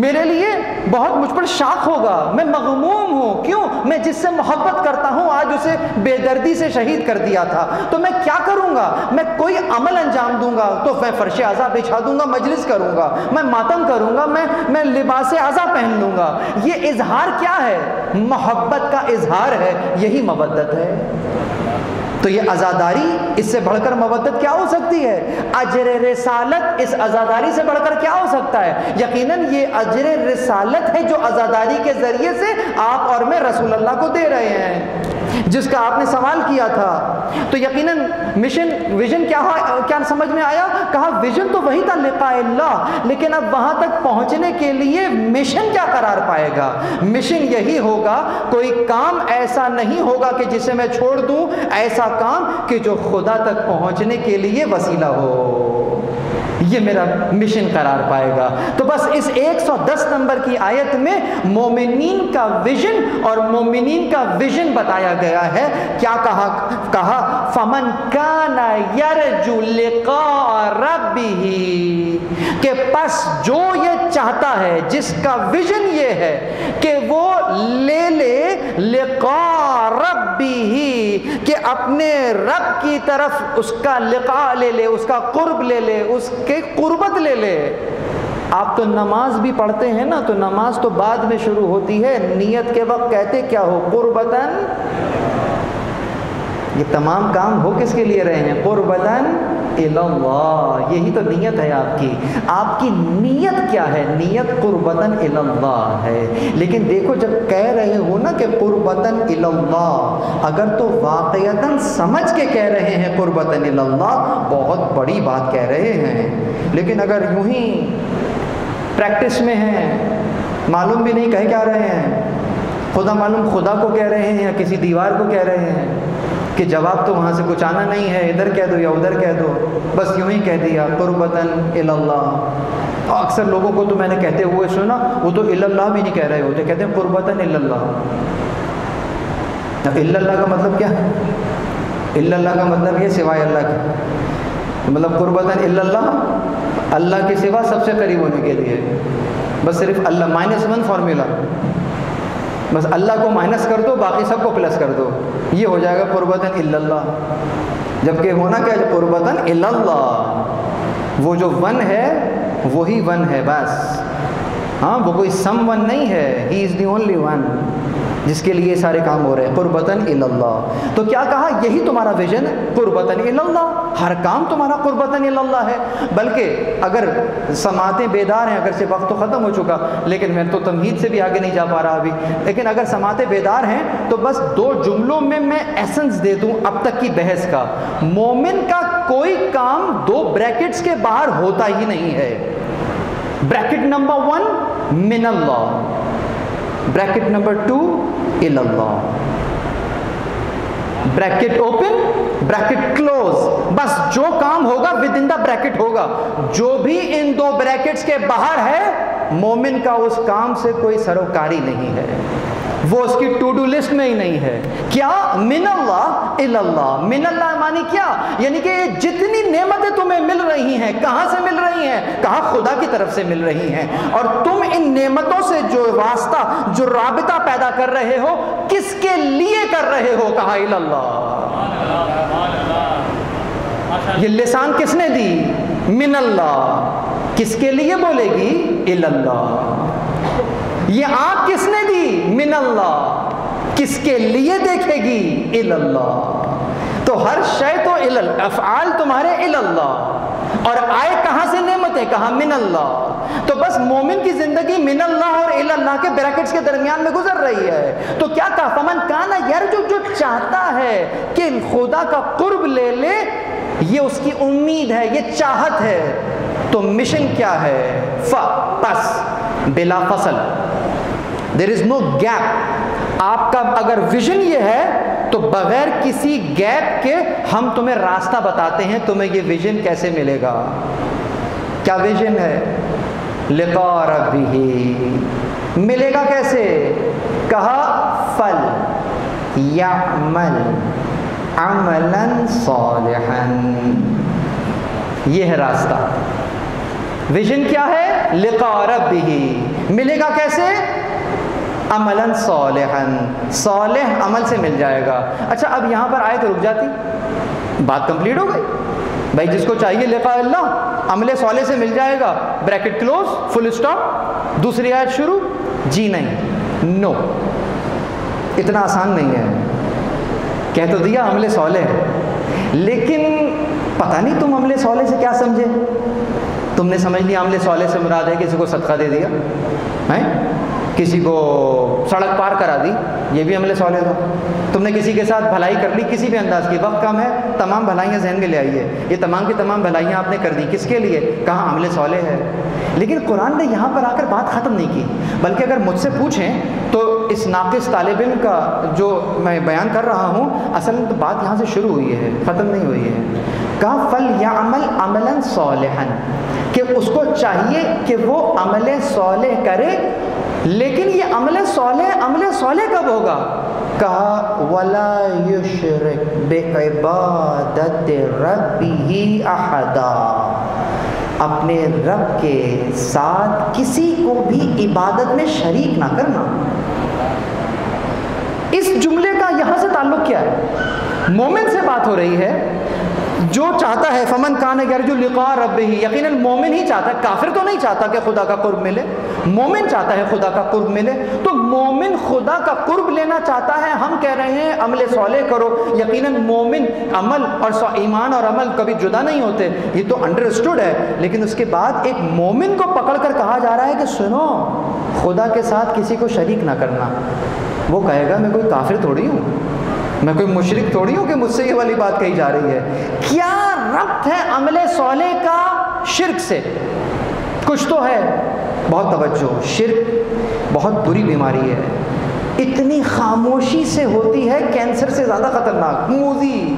میرے لیے بہت مجھ پر شاق ہوگا. میں مغموم ہوں. کیوں؟ میں جس سے محبت کرتا ہوں آج اسے بے دردی سے شہید کر دیا تھا. تو میں کیا کروں گا؟ میں کوئی عمل انجام دوں گا تو میں فرش عزا بچھا دوں گا، مجلس کروں گا، میں ماتم کروں گا، میں لباس عزا پہن لوں گا. یہ اظہار کیا ہے؟ محبت کا اظہار ہے. یہی مودت ہے. تو یہ عزاداری، اس سے بڑھ کر مودت کیا ہو سکتی ہے؟ اجر رسالت اس عزاداری سے بڑھ کر کیا ہو سکتا ہے؟ یقیناً یہ اجر رسالت ہے جو عزاداری کے ذریعے سے آپ اور میں رسول اللہ کو دے رہے ہیں، جس کا آپ نے سوال کیا تھا. تو یقیناً مشن ویژن کیا سمجھ میں آیا؟ کہا ویژن تو وہی تھا، لقاء اللہ، لیکن اب وہاں تک پہنچنے کے لیے مشن کیا قرار پائے گا؟ مشن یہی ہوگا، کوئی کام ایسا نہیں ہوگا کہ جسے میں چھوڑ دوں، ایسا کام کہ جو خدا تک پہنچنے کے لیے وسیلہ ہو. یہ میرا مشن قرار پائے گا. تو بس اس 110 نمبر کی آیت میں مومنین کا ویژن اور مومنین کا ویژن بتایا گیا ہے. کیا کہا فمن کان یرجو لقاء ربہ، کہ پس جو یہ چاہتا ہے، جس کا ویژن یہ ہے کہ وہ لے لقاء ربہ، کہ اپنے رب کی طرف اس کا لقاء لے لے، اس کا قرب لے لے، اس کے قربت لے لے. آپ تو نماز بھی پڑھتے ہیں نا، تو نماز تو بعد میں شروع ہوتی ہے، نیت کے وقت کہتے کیا ہو؟ قربتاً. یہ تمام کام ہو کس کے لیے رہے ہیں؟ قربتاً الی اللہ. یہی تو نیت ہے آپ کی. آپ کی نیت کیا ہے؟ نیت قربتاً الی اللہ ہے. لیکن دیکھو جب کہہ رہے ہو نا کہ قربتاً الی اللہ، اگر تو واقعتاً سمجھ کے کہہ رہے ہیں قربتاً الی اللہ، بہت بڑی بات کہہ رہے ہیں. لیکن اگر یوں ہی پریکٹس میں ہیں، معلوم بھی نہیں کہہ کیا رہے ہیں، خدا معلوم خدا کو کہہ رہے ہیں یا کسی دیوار کو کہہ رہے ہیں کہ جواب تو وہاں سے کچھ آنا نہیں ہے، ادھر کہہ دو یا ادھر کہہ دو، بس یوں ہی کہہ دیا قربتاً الی اللہ. اکثر لوگوں کو تو میں نے کہتے ہوئے سنا، وہ تو الی اللہ بھی نہیں کہہ رہے ہوتے، کہتے ہیں قربتاً الی اللہ. الی اللہ کا مطلب کیا ہے؟ الی اللہ کا مطلب یہ سوائے اللہ کے، مطلب قربتاً الی اللہ، اللہ کے سوا سب سے قریب ہونے کے لیے. بس صرف اللہ -1 فارمولا، بس اللہ کو مائنس کر دو، باقی سب کو پلس کر دو، یہ ہو جائے گا قربتاً الی اللہ. جبکہ ہونا کیا ہے؟ قربتاً الی اللہ. وہ جو ون ہے وہی ون ہے بس. ہاں، وہ کوئی سم ون نہیں ہے، ہی از دی اونلی ون جس کے لیے سارے کام ہو رہے ہیں. قربتاً الی اللہ. تو کیا کہا؟ یہی تمہارا ویژن ہے، قربتاً الی اللہ. ہر کام تمہارا قربتاً الی اللہ ہے. بلکہ اگر سماعتیں بیدار ہیں، اگرچہ وقت تو ختم ہو چکا، لیکن میں تو تمہید سے بھی آگے نہیں جا پا رہا ابھی، لیکن اگر سماعتیں بیدار ہیں تو بس 2 جملوں میں ایسنس دے دوں اب تک کی بحث کا. مومن کا کوئی کام 2 بریکٹس کے باہر ہوتا ہی نہیں ہے. بریکٹ نمبر 1 من اللہ، بریکٹ نمبر 2 الی اللہ. Bracket open, bracket close. بس جو کام ہوگا ود ان دا بریکٹ ہوگا. جو بھی ان 2 بریکٹس کے باہر ہے، مومن کا اس کام سے کوئی سروکاری نہیں ہے، وہ اس کی ٹو ڈو لسٹ میں ہی نہیں ہے. کیا؟ من اللہ الی اللہ. من اللہ مانی کیا؟ یعنی کہ جتنی نعمتیں تمہیں مل رہی ہیں، کہاں سے مل رہی ہیں؟ کہا خدا کی طرف سے مل رہی ہیں. اور تم ان نعمتوں سے جو واسطہ، جو رابطہ پیدا کر رہے ہو، کس کے لیے کر رہے ہو؟ کہا الی اللہ. یہ لسان کس نے دی؟ من اللہ. کس کے لیے بولے گی؟ الی اللہ. یہ آنکھ کس نے دی؟ من اللہ. کس کے لیے دیکھے گی؟ الی اللہ. تو ہر شے تو افعال تمہارے الی اللہ. اور آئے کہاں سے نعمتیں؟ کہا من اللہ. تو بس مومن کی زندگی من اللہ اور الی اللہ کے بریکٹس کے درمیان میں گزر رہی ہے. تو کیا کہا فمن کان یرجو, جو چاہتا ہے کہ خدا کا قرب لے لے, یہ اس کی امید ہے, یہ چاہت ہے. تو مشن کیا ہے؟ پس بلا فصل, دیر از نو گیپ. آپ کا اگر ویژن یہ ہے تو بغیر کسی گیپ کے ہم تمہیں راستہ بتاتے ہیں, تمہیں یہ ویژن کیسے ملے گا. کیا ویژن ہے؟ لقاء ربہ, ملے گا کیسے؟ کہا فل یعمل عملا صالحا, یہ ہے راستہ. ویژن کیا ہے؟ لقاء ربہ, ملے گا کیسے؟ عملا صالحا, صالح عمل سے مل جائے گا. اچھا اب یہاں پر آئے تو رک جاتی, بات کمپلیٹ ہو گئی. بھائی جس کو چاہیے لقاء اللہ, عمل صالح سے مل جائے گا, بریکٹ کلوز, فل اسٹاپ. دوسری آیت شروع. جی نہیں, نو, اتنا آسان نہیں ہے. کہہ تو دیا عمل صالح, لیکن پتہ نہیں تم عمل صالح سے کیا سمجھے. تم نے سمجھ لیا عمل صالح سے مراد ہے کسی کو صدقہ دے دیا, کسی کو سڑک پار کرا دی, یہ بھی عمل صالح تھا. تم نے کسی کے ساتھ بھلائی کر لی کسی بھی انداز کی, وقت کم ہے, تمام بھلائیاں ذہن میں لے آئیے. یہ تمام کی تمام بھلائیاں آپ نے کر دی, کس کے لیے؟ کہاں عمل صالح ہے. لیکن قرآن نے یہاں پر آ کر بات ختم نہیں کی, بلکہ اگر مجھ سے پوچھیں تو اس ناقص طالب علم کا جو میں بیان کر رہا ہوں, اصل میں تو بات یہاں سے شروع ہوئی ہے, ختم نہیں ہوئی ہے. کہا فل یعمل عملا صالحا, کہ اس کو چاہیے کہ وہ عمل صالح کرے. لیکن یہ عمل صالح کب ہوگا؟ کہا ولا یشرک بعبادت ربہ احدا, اپنے رب کے ساتھ کسی کو بھی عبادت میں شریک نہ کرنا. اس جملے کا یہاں سے تعلق کیا ہے؟ مومن سے بات ہو رہی ہے جو چاہتا ہے فمن کان یرجو لقاء ربہ, یقیناً مومن ہی چاہتا ہے, کافر تو نہیں چاہتا کہ خدا کا قرب ملے, مومن چاہتا ہے خدا کا قرب ملے. تو مومن خدا کا قرب لینا چاہتا ہے. ہم کہہ رہے ہیں عمل صالح کرو, یقیناً مومن عمل اور ایمان اور عمل کبھی جدا نہیں ہوتے, یہ تو انڈرسٹوڈ ہے. لیکن اس کے بعد ایک مومن کو پکڑ کر کہا جا رہا ہے کہ سنو, خدا کے ساتھ کسی کو شریک نہ کرنا. وہ کہے گا میں کوئی کافر تھوڑی ہوں, میں کوئی مشرک تھوڑی ہوں کہ مجھ سے یہ والی بات کہی جا رہی ہے. کیا ربط ہے عمل صالح کا شرک سے؟ کچھ تو ہے. بہت توجہ, شرک بہت بری بیماری ہے, اتنی خاموشی سے ہوتی ہے, کینسر سے زیادہ خطرناک, موذی,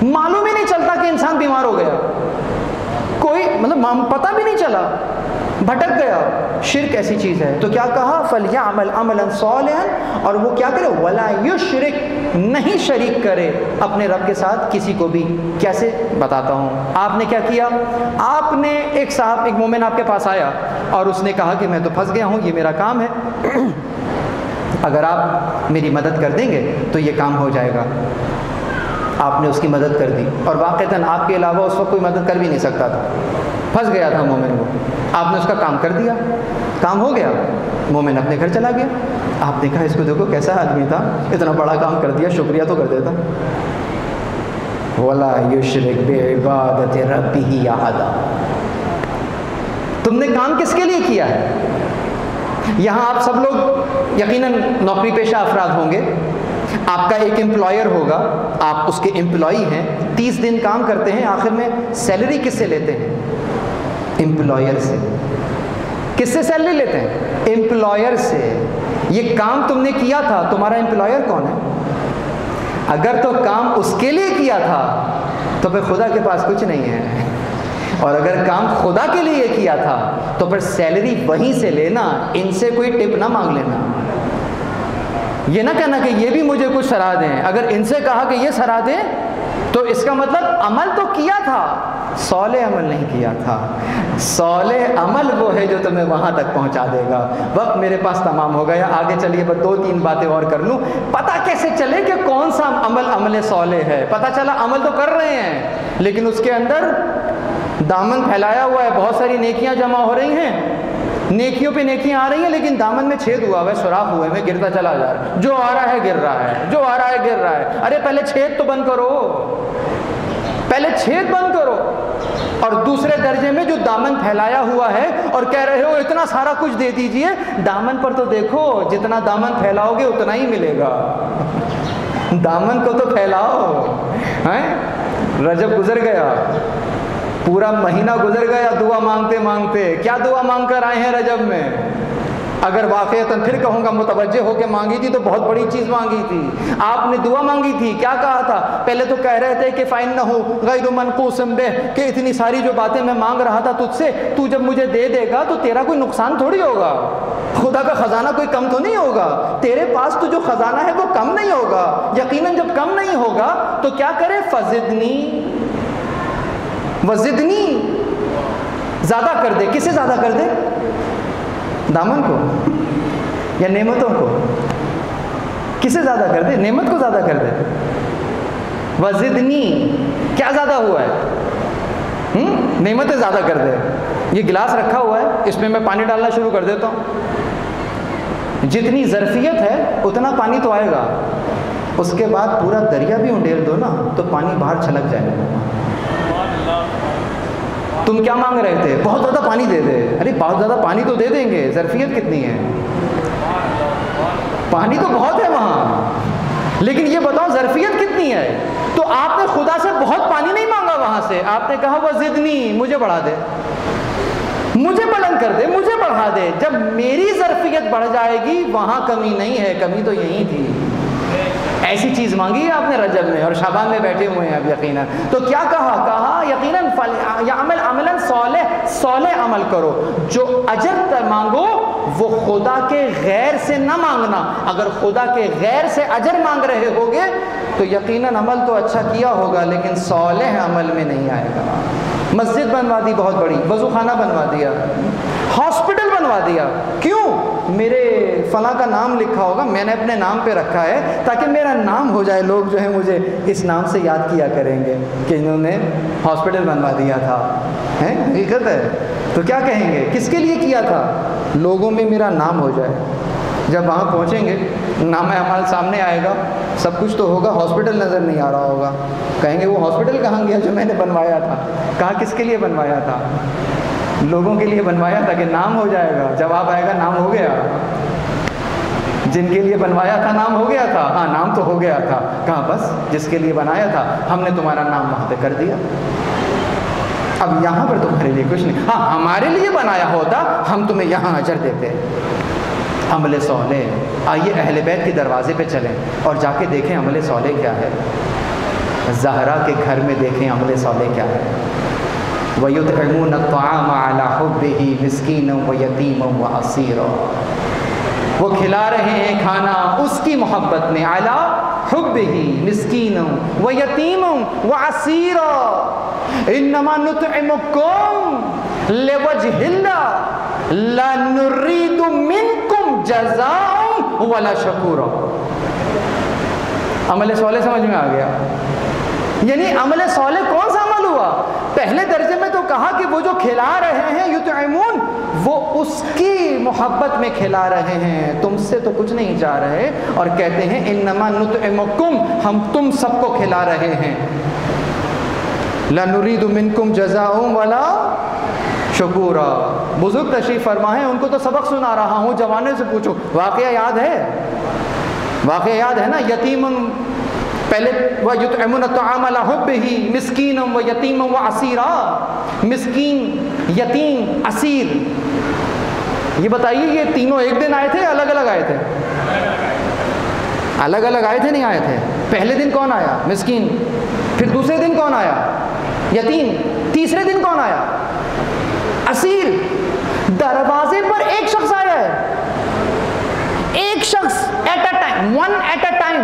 معلوم ہی نہیں چلتا کہ انسان بیمار ہو گیا, کوئی مطلب پتہ بھی نہیں چلا, بھٹک گیا. شرک ایسی چیز ہے. تو کیا کہا فلیعمل عملا صالحا, اور وہ کیا کرے؟ ولا یشرک, نہیں شریک کرے اپنے رب کے ساتھ کسی کو بھی. کیسے؟ بتاتا ہوں. آپ نے کیا کیا؟ آپ نے ایک مومن آپ کے پاس آیا اور اس نے کہا کہ میں تو پھنس گیا ہوں, یہ میرا کام ہے, اگر آپ میری مدد کر دیں گے تو یہ کام ہو جائے گا. آپ نے اس کی مدد کر دی, اور واقعتاً آپ کے علاوہ اس وقت کوئی مدد کر بھی نہیں سکتا تھا, پھنس گیا تھا مومن. وہ آپ نے اس کا کام کر دیا, کام ہو گیا, مومن اپنے گھر چلا گیا. آپ نے کہا اس کو دیکھو کیسا آدمی تھا, اتنا بڑا کام کر دیا, شکریہ تو کر دیتا. ولا یشرک بعبادت ربہ احدا. تم نے کام کس کے لیے کیا ہے؟ یہاں آپ سب لوگ یقیناً نوکری پیشہ افراد ہوں گے. آپ کا ایک امپلائر ہوگا, آپ اس کے امپلائی ہیں, 30 دن کام کرتے ہیں, آخر میں سیلری کس سے لیتے ہیں؟ امپلائر سے. کس سے سیلری لیتے ہیں؟ امپلائر سے. یہ کام تم نے کیا تھا, تمہارا امپلائر کون ہے؟ اگر تو کام اس کے لیے کیا تھا تو پھر خدا کے پاس کچھ نہیں ہے, اور اگر کام خدا کے لیے کیا تھا تو پھر سیلری وہیں سے لینا, ان سے کوئی ٹپ نہ مانگ لینا. یہ نہ کہنا کہ یہ بھی مجھے کچھ سرا دیں. اگر ان سے کہا کہ یہ سرا دیں تو اس کا مطلب عمل تو کیا تھا, صالح عمل نہیں کیا تھا. صالح عمل وہ ہے جو تمہیں وہاں تک پہنچا دے گا. وقت میرے پاس تمام ہو گیا, آگے چلیے بس 2-3 باتیں اور کر لوں. پتہ کیسے چلے کہ کون سا عمل صالح ہے؟ پتہ چلا عمل تو کر رہے ہیں لیکن اس کے اندر دامن پھیلایا ہوا ہے, بہت ساری نیکیاں جمع ہو رہی ہیں, نیکیوں پہ نیکیاں آ رہی ہیں, لیکن دامن میں چھید ہوا ہے, سوراخ ہوئے میں گرتا چلا جا رہا ہے. جو آ رہا ہے گر رہا ہے, جو آ رہا ہے گر رہا ہے. ارے پہلے چھید تو بند کرو, پہلے چھید بند کرو. اور دوسرے درجے میں جو دامن پھیلایا ہوا ہے اور کہہ رہے ہو اتنا سارا کچھ دے دیجئے، دامن پر تو دیکھو، جتنا دامن پھیلاؤ گے اتنا ہی ملے گا، دامن کو تو پھیلاؤ۔ رجب گزر گیا، پورا مہینہ گزر گیا دعا مانگتے مانگتے، کیا دعا مانگ کر آئے ہیں رجب میں؟ اگر واقعتاً پھر کہوں گا متوجہ ہو کے مانگی تھی تو بہت بڑی چیز مانگی تھی۔ آپ نے دعا مانگی تھی، کیا کہا تھا؟ پہلے تو کہہ رہے تھے کہ فَإِنَّهُ غَيْرُ مَنْقُوسٍ بِهِ، کہ اتنی ساری جو باتیں میں مانگ رہا تھا تجھ سے، تو جب مجھے دے دے گا تو تیرا کوئی نقصان تھوڑی ہوگا، خدا کا خزانہ کوئی کم تو نہیں ہوگا، تیرے پاس تو جو خزانہ ہے وہ کم نہیں ہوگا، یقیناً جب کم نہیں ہوگا تو کیا کرے؟ فَزِدْنِي وَزِدْنِي، زیادہ کر دے۔ کسے زیادہ کر دے؟ دامن کو یا نعمتوں کو؟ کسے زیادہ کر دے؟ نعمت کو زیادہ کر دے۔ وزدنی، کیا زیادہ ہوا ہے؟ نعمتیں زیادہ کر دے۔ یہ گلاس رکھا ہوا ہے، اس میں پانی ڈالنا شروع کر دیتا ہوں، جتنی ظرفیت ہے اتنا پانی تو آئے گا، اس کے بعد پورا دریا بھی انڈیل دو نا تو پانی باہر چھلک جائے گا۔ تم کیا مانگ رہے تھے؟ بہت زیادہ پانی دے دے۔ ارے بہت زیادہ پانی تو دے دیں گے، ظرفیت کتنی ہے؟ پانی تو بہت ہے وہاں، لیکن یہ بتاؤ ظرفیت کتنی ہے؟ تو آپ نے خدا سے بہت پانی نہیں مانگا، وہاں سے آپ نے کہا وہ زدنی، مجھے بڑھا دے، مجھے بلند کر دے، مجھے بڑھا دے۔ جب میری ظرفیت بڑھ جائے گی وہاں کمی نہیں ہے، کمی تو یہی تھی۔ ایسی چیز مانگی ہے آپ نے رجب میں، اور شعبان میں بیٹھے ہوئے ہیں اب یقیناً۔ تو کیا کہا یقیناً یعمل عملاً صالح عمل کرو، جو اجر مانگو وہ خدا کے غیر سے نہ مانگنا۔ اگر خدا کے غیر سے اجر مانگ رہے ہوگے تو یقیناً عمل تو اچھا کیا ہوگا لیکن صالح عمل میں نہیں آئے گا۔ مسجد بنوا دی بہت بڑی، وضو خانہ بنوا دیا، ہاسپٹل بنوا دیا، کیوں؟ میرے فلاں کا نام لکھا ہوگا، میں نے اپنے نام پہ رکھا ہے تاکہ میرا نام ہو جائے، لوگ جو ہے مجھے اس نام سے یاد کیا کریں گے کہ انہوں نے ہاسپٹل بنوا دیا تھا۔ حقیقت ہے، تو کیا کہیں گے؟ کس کے لیے کیا تھا؟ لوگوں میں میرا نام ہو جائے۔ جب وہاں پہنچیں گے نام اعمال سامنے آئے گا، سب کچھ تو ہوگا، ہاسپٹل نظر نہیں آ رہا ہوگا، کہیں گے وہ ہاسپٹل کہاں گیا جو میں نے بنوایا تھا؟ کہا کس کے لیے بنوایا تھا؟ لوگوں کے لیے بنوایا تھا کہ نام ہو جائے گا۔ جواب آئے گا نام ہو گیا، جن کے لیے بنوایا تھا نام ہو گیا تھا، ہاں نام تو ہو گیا تھا۔ کہا بس جس کے لیے بنایا تھا ہم نے تمہارا نام وہاں پہ کر دیا، اب یہاں پر تمہارے لیے کچھ نہیں۔ ہاں ہمارے لیے بنایا ہوتا ہم تمہیں یہاں اجر دیتے۔ عمل صالح، آئیے اہل بیت کے دروازے پہ چلیں اور جا کے دیکھیں عمل صالح کیا ہے۔ زہرا کے گھر میں دیکھیں عمل صالح کیا ہے۔ وَيُطْعِمُونَ الطَّعَامَ عَلَى حُبِّهِ مِسْكِينًا وَيَتِيمًا وَأَسِيرًا، وہ کھلا رہے ہیں کھانا اس کی محبت میں، عَلَى حُبِّهِ مِسْكِينًا وَيَتِيمًا وَأَسِيرًا إِنَّمَا نُطْعِمُكُمْ لِوَجْهِ اللَّهِ لَا نُرِيدُ مِنْكُمْ جَزَاءً وَلَا شَكُورًا۔ عمل صالح سمجھ میں آ گیا؟ یعنی عمل صالح کون سا عمل ہوا؟ پہلے درجے میں تو کہا کہ وہ جو کھلا رہے ہیں یطعمون، وہ اس کی محبت میں کھلا رہے ہیں، تم سے تو کچھ نہیں چاہ رہے، اور کہتے ہیں انما نطعمکم، ہم تم سب کو کھلا رہے ہیں، لا نريد منکم جزاء ولا شکورا۔ بزرگ تشریف فرما ہے، ان کو تو سبق سنا رہا ہوں، جوانوں سے پوچھو واقعہ یاد ہے؟ واقعہ یاد ہے نا؟ یتیم، پہلے وَيُطْعِمُونَ الطَّعَامَ عَلَى حُبِّهِ مِسْكِينًا وَيَتِيمًا وَأَسِيرًا، مسکین، یتیم، اسیر۔ یہ بتائیے یہ تینوں ایک دن آئے تھے یا الگ الگ آئے تھے؟ الگ الگ آئے تھے، نہیں آئے تھے۔ پہلے دن کون آیا؟ مسکین، پھر دوسرے دن کون آیا؟ یتیم، تیسرے دن کون آیا؟ اسیر۔ دروازے پر ایک شخص آیا ہے، ایک شخص، at a time, one at a time.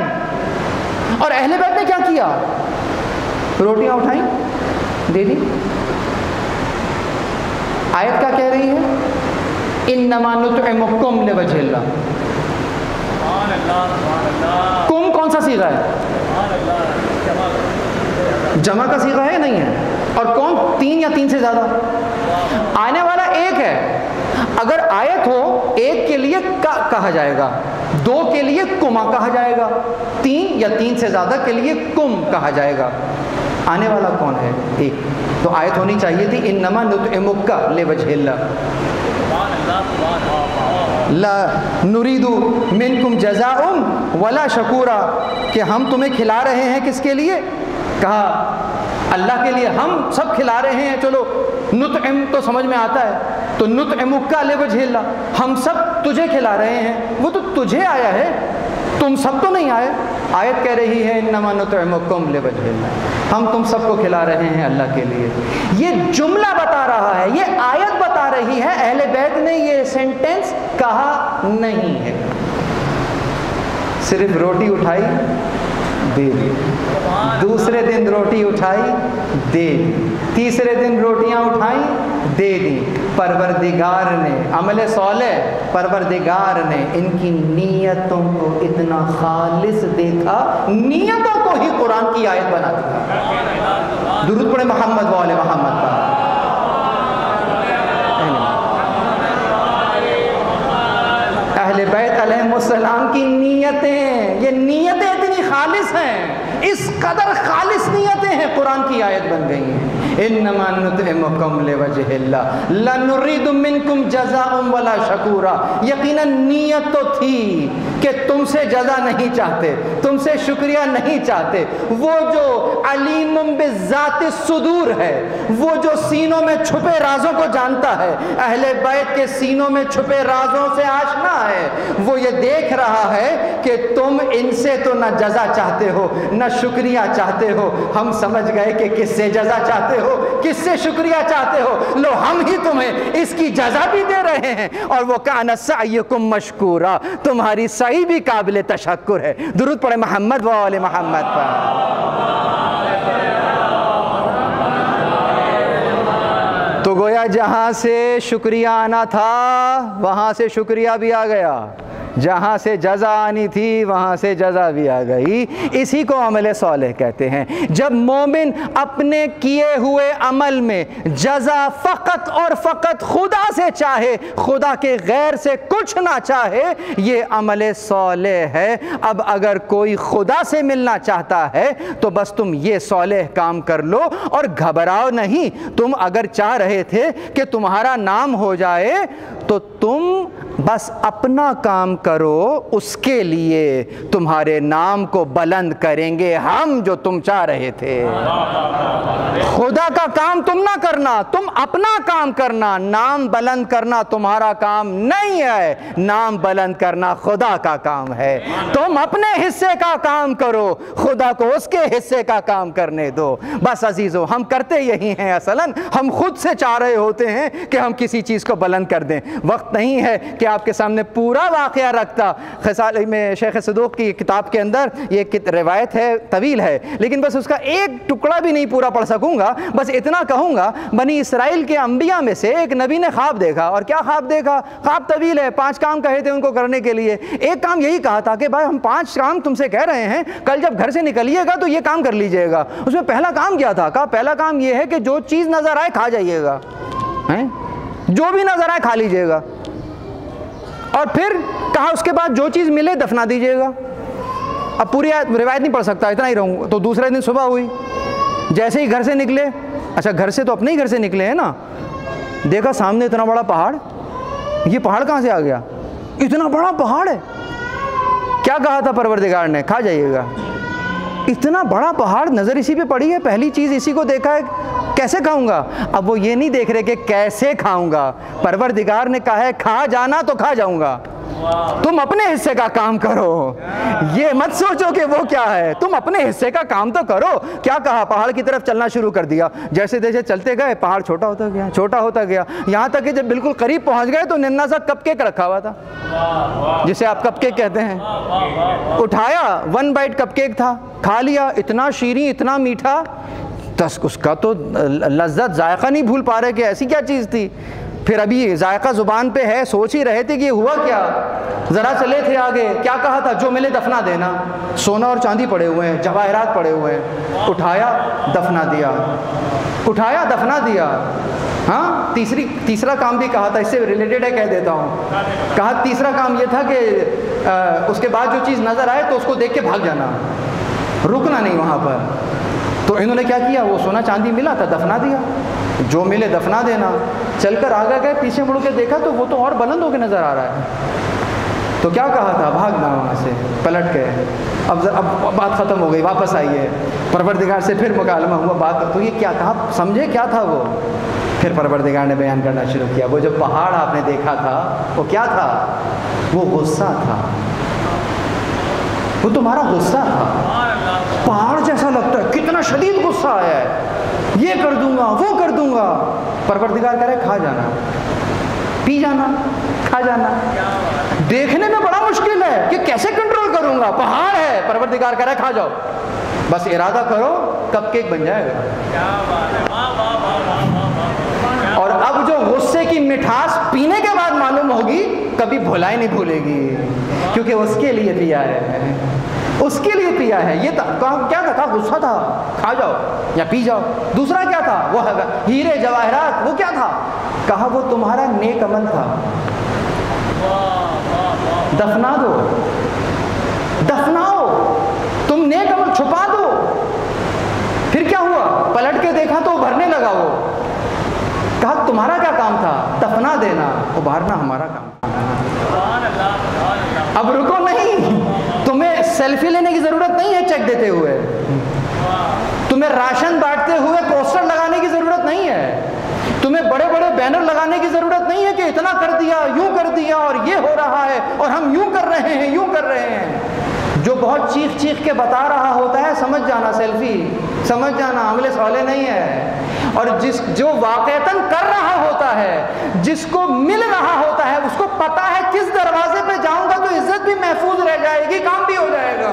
اور اہل بیت نے کیا کیا؟ روٹیاں اٹھائیں، دے دی۔ آیت کیا کہہ رہی ہے؟ انما نطعمکم لوجہ اللہ۔ کم کون سا صیغہ ہے؟ جمع کا صیغہ ہے یا نہیں ہے؟ اور کون؟ تین یا تین سے زیادہ؟ آنے والا ایک ہے۔ اگر آیت ہو ایک کے لیے کا کہا جائے گا، دو کے لیے کما کہا جائے گا، تین یا تین سے زیادہ کے لیے کم کہا جائے گا۔ آنے والا کون ہے؟ ایک تو آیت ہونی چاہیے تھی انما نطعمک لوجہ اللہ لا نريد منکم جزاء ولا شکورا، کہ ہم تمہیں کھلا رہے ہیں کس کے لیے؟ کہا اللہ کے لیے، ہم سب کھلا رہے ہیں، چلو نطعم تو سمجھ میں آتا ہے، تو نطعمک لوجہ اللہ، ہم سب تجھے کھلا رہے ہیں، وہ تو تجھے آیا ہے، تم سب تو نہیں آئے۔ آیت کہہ رہی ہے انما نطعمکم لوجہ اللہ، ہم تم سب کو کھلا رہے ہیں اللہ کے لیے۔ یہ جملہ بتا رہا ہے، یہ آیت بتا رہی ہے، اہل بیت نے یہ سینٹنس کہا نہیں ہے۔ صرف روٹی اٹھائی دے دی، دوسرے دن روٹی اٹھائی دے دی، تیسرے دن روٹیاں اٹھائیں دے دی۔ پروردگار نے عمل صالح، پروردگار نے ان کی نیتوں کو اتنا خالص دیکھا، نیتوں کو ہی قرآن کی آیت بنا دیا۔ درود پڑھے محمد و آل محمد پر۔ اہل بیت علیہ السلام کی نیتیں، یہ نیتیں اتنی خالص ہیں، اس قدر خالص نیتیں ہیں، قرآن کی آیت بن گئی ہیں۔ انما نطعمکم لوجہ اللہ لا نريد منکم جزاء ولا شکورا، یقیناً نیت تو تھی کہ تم سے جزا نہیں چاہتے، تم سے شکریہ نہیں چاہتے۔ وہ جو علیم بذات الصدور ہے، وہ جو سینوں میں چھپے رازوں کو جانتا ہے، اہل بیت کے سینوں میں چھپے رازوں سے آشنا ہے، وہ یہ دیکھ رہا ہے کہ تم ان سے تو نہ جزا چاہتے ہو نہ شکریہ چاہتے ہو، ہم سمجھ گئے کہ کس سے جزا چاہتے ہو، کس سے شکریہ چاہتے ہو، لو ہم ہی تمہیں اس کی جزا بھی دے رہے ہیں، اور وہ کان سعیکم مشکورا، تمہاری سعی بھی قابل تشکر ہے۔ درود پڑھے محمد و آل محمد پر۔ تو گویا جہاں سے شکریہ آنا تھا وہاں سے شکریہ بھی آ گیا، جہاں سے جزا آنی تھی وہاں سے جزا بھی آ گئی۔ اسی کو عمل صالح کہتے ہیں۔ جب مومن اپنے کیے ہوئے عمل میں جزا فقط اور فقط خدا سے چاہے، خدا کے غیر سے کچھ نہ چاہے، یہ عمل صالح ہے۔ اب اگر کوئی خدا سے ملنا چاہتا ہے تو بس تم یہ صالح کام کر لو اور گھبراؤ نہیں۔ تم اگر چاہ رہے تھے کہ تمہارا نام ہو جائے تو تم بس اپنا کام کرو، اس کے لیے تمہارے نام کو بلند کریں گے ہم، جو تم چاہ رہے تھے۔ خدا کا کام تم نہ کرنا، تم اپنا کام کرنا۔ نام بلند کرنا تمہارا کام نہیں ہے، نام بلند کرنا خدا کا کام ہے۔ تم اپنے حصے کا کام کرو، خدا کو اس کے حصے کا کام کرنے دو۔ بس عزیزو، ہم کرتے یہی ہیں، اصلاً ہم خود سے چاہ رہے ہوتے ہیں کہ ہم کسی چیز کو بلند کر دیں۔ وقت نہیں ہے کہ آپ کے سامنے پورا واقعہ رکھتا۔ خصال میں شیخ صدوق کی کتاب کے اندر یہ روایت ہے، طویل ہے، لیکن بس اس کا ایک ٹکڑا بھی نہیں پورا پڑھ سکوں گا۔ بس اتنا کہوں گا، بنی اسرائیل کے انبیاء میں سے ایک نبی نے خواب دیکھا، اور کیا خواب دیکھا؟ خواب طویل ہے، 5 کام کہے تھے ان کو کرنے کے لیے۔ ایک کام یہی کہا تھا کہ بھائی ہم 5 کام تم سے کہہ رہے ہیں، کل جب گھر سے نکلیے گا تو یہ کام کر لیجئے گا۔ اس میں پہلا کام کیا تھا؟ کہا پہلا کام یہ ہے کہ جو چیز نظر آئے کھا جائیے گا، جو بھی نظر آئے کھا لیجئے گا۔ اور پھر کہا اس کے بعد جو چیز ملے دفنا دیجئے گا۔ اب پوری روایت نہیں پڑھ سکتا، اتنا ہی رہوں۔ تو دوسرے دن صبح ہوئی، جیسے ہی گھر سے نکلے، اچھا گھر سے تو اپنے ہی گھر سے نکلے ہیں نا، دیکھا سامنے اتنا بڑا پہاڑ۔ یہ پہاڑ کہاں سے آ گیا؟ اتنا بڑا پہاڑ ہے۔ کیا کہا تھا پروردگار نے؟ کھا جائیے گا۔ اتنا بڑا پہاڑ، نظر اسی پہ پڑی ہے، پہلی چیز اسی کو دیکھا ہے، کیسے کھاؤں گا؟ اب وہ یہ نہیں دیکھ رہے کہ کیسے کھاؤں گا، پروردگار نے کہا ہے کھا جانا تو کھا جاؤں گا، تم اپنے حصے کا کام کرو۔ یہ مت سوچو کہ وہ کیا ہے، تم اپنے حصے کا کام تو کرو۔ کیا کہا؟ پہاڑ کی طرف چلنا شروع کر دیا۔ جیسے جیسے چلتے گئے پہاڑ چھوٹا ہوتا گیا، چھوٹا ہوتا گیا، یہاں تک کہ جب بالکل قریب پہنچ گئے تو ننھا سا کپ کیک رکھا ہوا تھا، جسے آپ کپ کیک کہتے ہیں۔ اٹھایا، 1 بائٹ کپ کیک تھا، کھا لیا، اتنا شیریں، اتنا میٹھا، اس کا تو لذت ذائقہ نہیں بھول پا رہے کہ ایسی کیا چیز تھی۔ پھر ابھی ذائقہ زبان پہ ہے، سوچ ہی رہے تھے کہ یہ ہوا کیا۔ ذرا چلے تھے آگے، کیا کہا تھا؟ جو ملے دفنا دینا۔ سونا اور چاندی پڑے ہوئے ہیں، جواہرات پڑے ہوئے ہیں، اٹھایا دفنا دیا، اٹھایا دفنا دیا۔ ہاں، تیسرا کام بھی کہا تھا، اس سے ریلیٹڈ ہے، کہہ دیتا ہوں۔ کہا تیسرا کام یہ تھا کہ اس کے بعد جو چیز نظر آئے تو اس کو دیکھ کے بھاگ جانا، رکنا نہیں وہاں پر۔ تو تو انہوں نے کیا کیا، وہ سونا چاندی ملا تھا دفنا دیا، جو ملے دفنا دینا۔ چل کر آگے گئے، پیچھے مڑ کے دیکھا تو وہ تو اور بلند ہو کے نظر آ رہا ہے۔ تو کیا کہا تھا، بھاگنا وہاں سے، پلٹ گئے۔ اب بات ختم ہو گئی، واپس آئیے، پروردگار سے پھر مکالمہ ہوا بات، تو یہ کیا کہا، سمجھے کیا تھا وہ؟ پھر پروردگار نے بیان کرنا شروع کیا، وہ جو پہاڑ آپ نے دیکھا تھا وہ کیا تھا، وہ غصہ تھا، وہ تمہارا غصہ تھا۔ پہاڑ جیسا لگتا ہے، کتنا شدید غصہ آیا ہے، یہ کر دوں گا وہ کر دوں گا۔ پروردگار کہہ رہے کھا جانا، پی جانا، کھا جانا۔ دیکھنے میں بڑا مشکل ہے کہ کیسے کنٹرول کروں گا، پہاڑ ہے، پروردگار کہہ رہا ہے کھا جاؤ، بس ارادہ کرو کپ کیک بن جائے گا۔ اور اب جو غصے کی مٹھاس پینے کے بعد معلوم ہوگی، کبھی بھلائی نہیں بھولے گی، کیونکہ اس کے لیے پیا ہے، اس کے لیے پیا ہے۔ یہ کیا تھا، غصہ تھا، کھا جاؤ یا پی جاؤ۔ دوسرا کیا تھا، وہ ہیرے جواہرات، وہ کیا تھا، کہا وہ تمہارا نیک عمل تھا، دفنا دو، دفناؤ، تم نیک عمل چھپا دو۔ پھر کیا ہوا، پلٹ کے دیکھا تو بھرنے لگا، وہ کہا تمہارا کیا کام تھا، دفنا دینا، ابھارنا ہمارا کام تھا۔ اب رکو نہیں، تمہیں سیلفی لینے کی ضرورت نہیں ہے چیک دیتے ہوئے، تمہیں راشن بانٹتے ہوئے پوسٹر لگانے کی ضرورت نہیں ہے، تمہیں بڑے بڑے بینر لگانے کی ضرورت نہیں ہے کہ اتنا کر دیا، یوں کر دیا، اور یہ ہو رہا ہے، اور ہم یوں کر رہے ہیں، یوں کر رہے ہیں۔ جو بہت چیخ چیخ کے بتا رہا ہوتا ہے، سمجھ جانا سیلفی، سمجھ جانا عمل صالح نہیں ہے۔ اور جو واقعتاً کر رہا ہوتا ہے، جس کو مل رہا ہوتا ہے، اس کو پتا ہے کس دروازے پہ جاؤں گا تو عزت بھی محفوظ رہ جائے گی، کام بھی ہو جائے گا۔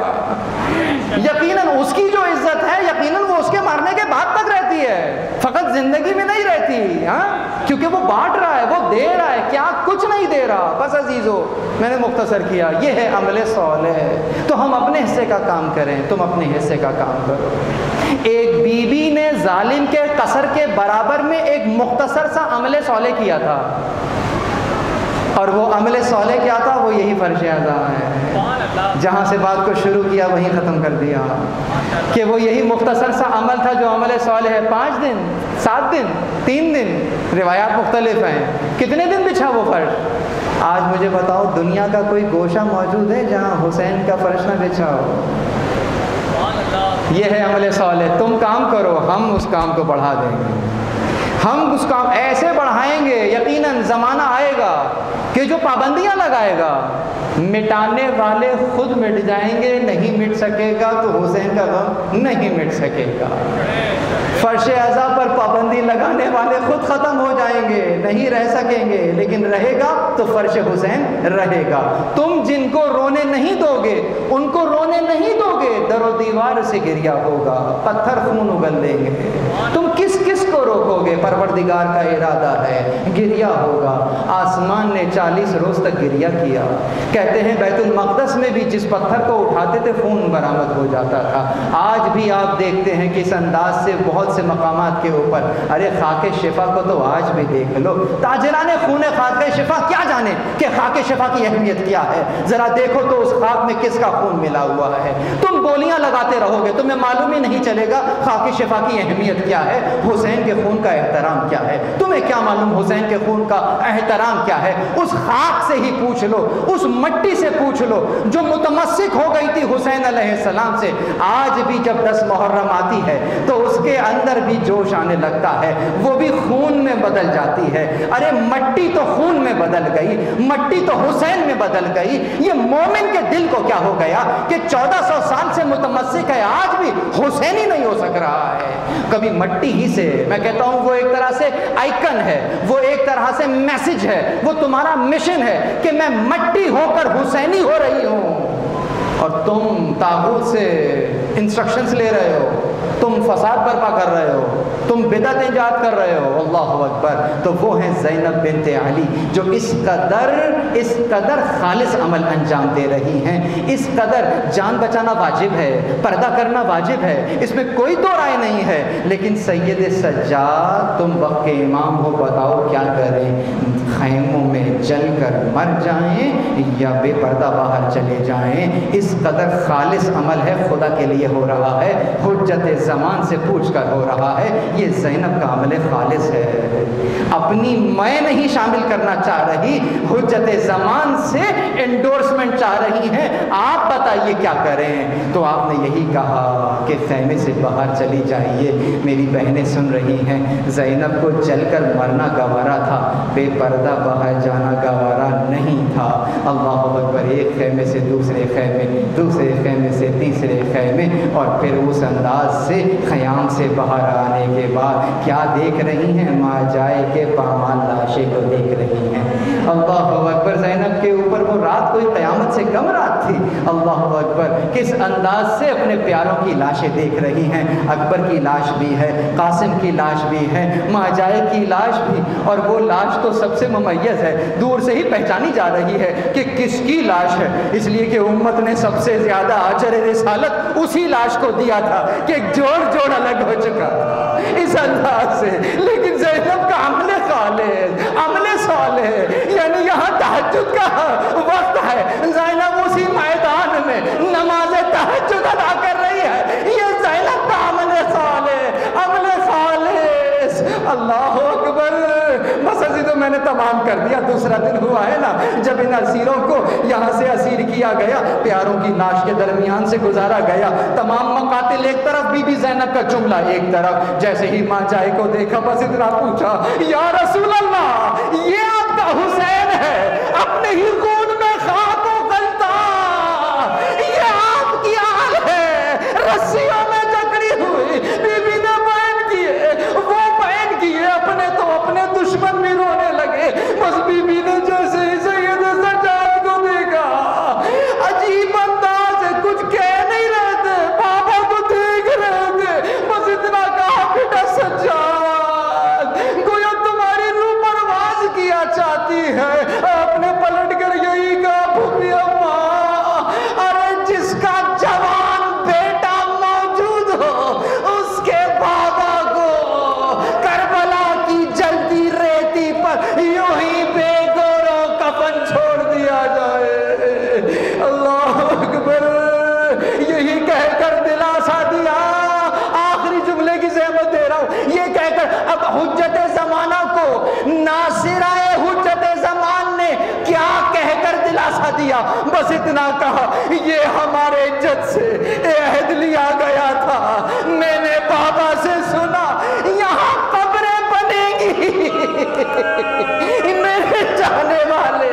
یقیناً اس کی جو عزت ہے، یقیناً وہ اس کے مرنے کے بعد تک رہتی ہے، فقط زندگی میں نہیں رہتی، ہاں، کیونکہ وہ بانٹ رہا ہے، وہ دے رہا ہے، کیا کچھ نہیں دے رہا۔ بس عزیزو، میں نے مختصر کیا، یہ ہے عمل صالح۔ تو ہم اپنے حصے کا کام کریں، تم اپنے حصے کا کام کرو۔ ایک بی بی نے ظالم کے قصر کے برابر میں ایک مختصر سا عمل صالح کیا تھا، اور وہ عمل صالح کیا تھا، وہ یہی فرش اعضاء ہے، جہاں سے بات کو شروع کیا وہیں ختم کر دیا، کہ وہ یہی مختصر سا عمل تھا جو عمل صالح ہے۔ 5 دن، 7 دن، 3 دن، روایات مختلف ہیں، کتنے دن بچھا وہ فرش؟ آج مجھے بتاؤ، دنیا کا کوئی گوشہ موجود ہے جہاں حسین کا فرش نہ بچھا ہو؟ یہ ہے عمل صالح۔ تم کام کرو، ہم اس کام کو بڑھا دیں گے، ہم اس کام ایسے بڑھائیں گے، یقیناً زمانہ آئے گا کہ جو پابندیاں لگائے گا، مٹانے والے خود مٹ جائیں گے، نہیں مٹ سکے گا تو حسین کا غم نہیں مٹ سکے گا۔ فرش اعضاء پر پابندی لگانے والے خود ختم ہو جائیں گے، نہیں رہ سکیں گے، لیکن رہے گا تو فرش حسین رہے گا۔ تم جن کو رونے نہیں دو گے، ان کو رونے نہیں دو گے، در و دیوار سے گریہ ہوگا، پتھر خون اگل لیں گے۔ تم کس کس کو روکو گے؟ پروردگار کا ارادہ ہے، گریہ ہوگا۔ آسمان نے 40 روز تک گریہ کیا۔ کہتے ہیں بیت المقدس میں بھی جس پتھر کو اٹھاتے تھے خون برآمد ہو جاتا تھا۔ آج بھی آپ دیکھتے ہیں کہ اس انداز سے بہت سے مقامات کے اوپر، ارے خاک شفا کو تو آج بھی دیکھ لو، تاجران خون خاک شفا کیا جانے کہ خاک شفا کی اہمیت کیا ہے، ذرا دیکھو تو اس خاک میں کس کا خون ملا ہوا ہے۔ تم بولیاں لگاتے رہو گے، تمہیں معلوم ہی نہیں چلے گا خاک شفا کی اہمیت کیا ہے، حسین کے خون کا احترام کیا ہے۔ تمہیں کیا معلوم حسین کے خون کا احترام کیا ہے؟ اس خاک سے ہی پوچھ لو، اس مٹی سے پوچھ لو جو متمسک ہو گئی تھی حسین علیہ السلام سے۔ آج بھی جب 10 محرم آتی ہے تو اس کے اندر بھی جوش آنے لگتا ہے، وہ بھی خون میں بدل جاتی ہے۔ ارے مٹی تو خون میں بدل گئی، مٹی تو حسین میں بدل گئی، یہ مومن کے دل کو کیا ہو گیا کہ 1400 سال سے متمسک ہے، آج بھی حسین ہی نہیں ہو سک رہا ہے۔ کبھی مٹی ہی سے، میں کہتا ہوں وہ ایک طرح سے آئیکن ہے، وہ ایک طرح سے میسج ہے، وہ تمہارا مشن ہے کہ میں مٹی ہو کر حسینی ہو رہی ہوں، اور تم طاغوت سے انسٹرکشنز لے رہے ہو، تم فساد برپا کر رہے ہو، تم بدعت ایجاد کر رہے ہو۔ اللہ اکبر۔ تو وہ ہیں زینب بنت علی جو اس قدر خالص عمل انجام دے رہی ہیں، اس قدر جان بچانا واجب ہے، پردہ کرنا واجب ہے، اس میں کوئی دو رائے نہیں ہے، لیکن سید سجاد تم وقت کے امام ہو، بتاؤ کیا کریں؟ خیموں میں جل کر مر جائیں یا بے پردہ باہر چلے جائیں، اس قدر خالص عمل ہے، خدا کے لیے ہو رہا ہے، حجت زمان سے پوچھ کر ہو رہا ہے۔ یہ زینب کا عمل خالص ہے، اپنی میں نہیں شامل کرنا چاہ رہی، حجت زمان سے انڈورسمنٹ چاہ رہی ہیں، آپ بتائیے کیا کریں؟ تو آپ نے یہی کہا کہ خیمے سے باہر چلی جائیے۔ میری بہنیں سن رہی ہیں، زینب کو جل کر مرنا گوارا تھا، بے پردہ باہر جانا گوارا نہیں تھا۔ اللہ اکبر، ایک خیمے سے دوسرے خیمے، دوسرے خیمے سے تیسرے خیمے، اور پھر اس انداز سے خیام سے باہر آنے کے بعد کیا دیکھ رہی ہیں؟ ماں جائے کے پامال لاشے کو دیکھ رہی ہیں۔ اللہ اکبر، زینب کے اوپر وہ رات کوئی قیامت سے کم رات تھی۔ اللہ اکبر، کس انداز سے اپنے پیاروں کی لاشیں دیکھ رہی ہیں۔ اکبر کی لاش بھی ہے، قاسم کی لاش بھی ہے، ماں جائے کی لاش بھی، اور وہ لاش تو سب سے ممیز ہے، دور سے ہی پہچانی جا رہی ہے کہ کس کی لاش ہے، اس لیے کہ امت نے سب سے زیادہ اجر رسالت اسی لاش کو دیا تھا کہ جوڑ جوڑ الگ ہو چکا تھا اس انداز سے۔ لیکن زینب کا عمل خالص، عمل صالح، یعنی یہاں تہجد کا وقت ہے، زینب اسی میدان میں نماز تہجد ادا کر رہی ہے، یہ زینب کا عمل صالح، عمل خالص۔ اللہ اکبر، بس ابھی تو میں نے تمام کر دیا، دوسرا دن ہوا ہے نا جب ان اسیروں کو یہاں سے اسیر کیا گیا، پیاروں کی لاش کے درمیان سے گزارا گیا، تمام مقاتل ایک طرف، بی بی زینب کا جملہ ایک طرف، جیسے ہی ماں جائے کو دیکھا بس اتنا پوچھا، یا رسول اللہ، یہ آپ کا حسین ہے، اپنے ہی خون میں خاک و غلطہ، یہ آپ کی آل ہے، رسیوں میں جکڑی ہوئی، بی بی نے بیان کیے، وہ بیان کیے، اپنے تو اپنے دشمن بھی رونے لگے، بس بی بی نے جیسے ہی سید سجاد کو دیکھا، عجیب انداز ہے، کچھ کہہ نہیں رہے تھے، بابا کو دیکھ رہے تھے، بس اتنا کہا، بیٹا سجاد، گویا تمہاری روح پرواز کیا چاہتی ہے، آپ نے پلٹ کر یہی کہا، پھوپھی اماں، ارے جس کا جوان بیٹا موجود ہو، اس کے بابا کو کربلا کی جلتی ریتی پر یوں ہی بے گور و کفن چھوڑ دیا جائے۔ اللہ اکبر، یہی کہہ کر دلاسا دیا، آخری جملے کی زحمت دے رہا ہوں، یہ کہہ کر اب حجت زمانہ کو ناصرہ حجت زمان نے کیا کہہ کر دلاسا دیا؟ بس اتنا کہا، یہ ہمارے جد سے عہد لیا گیا تھا، میں نے بابا سے سنا یہاں قبریں بنیں گی، میرے چاہنے والے،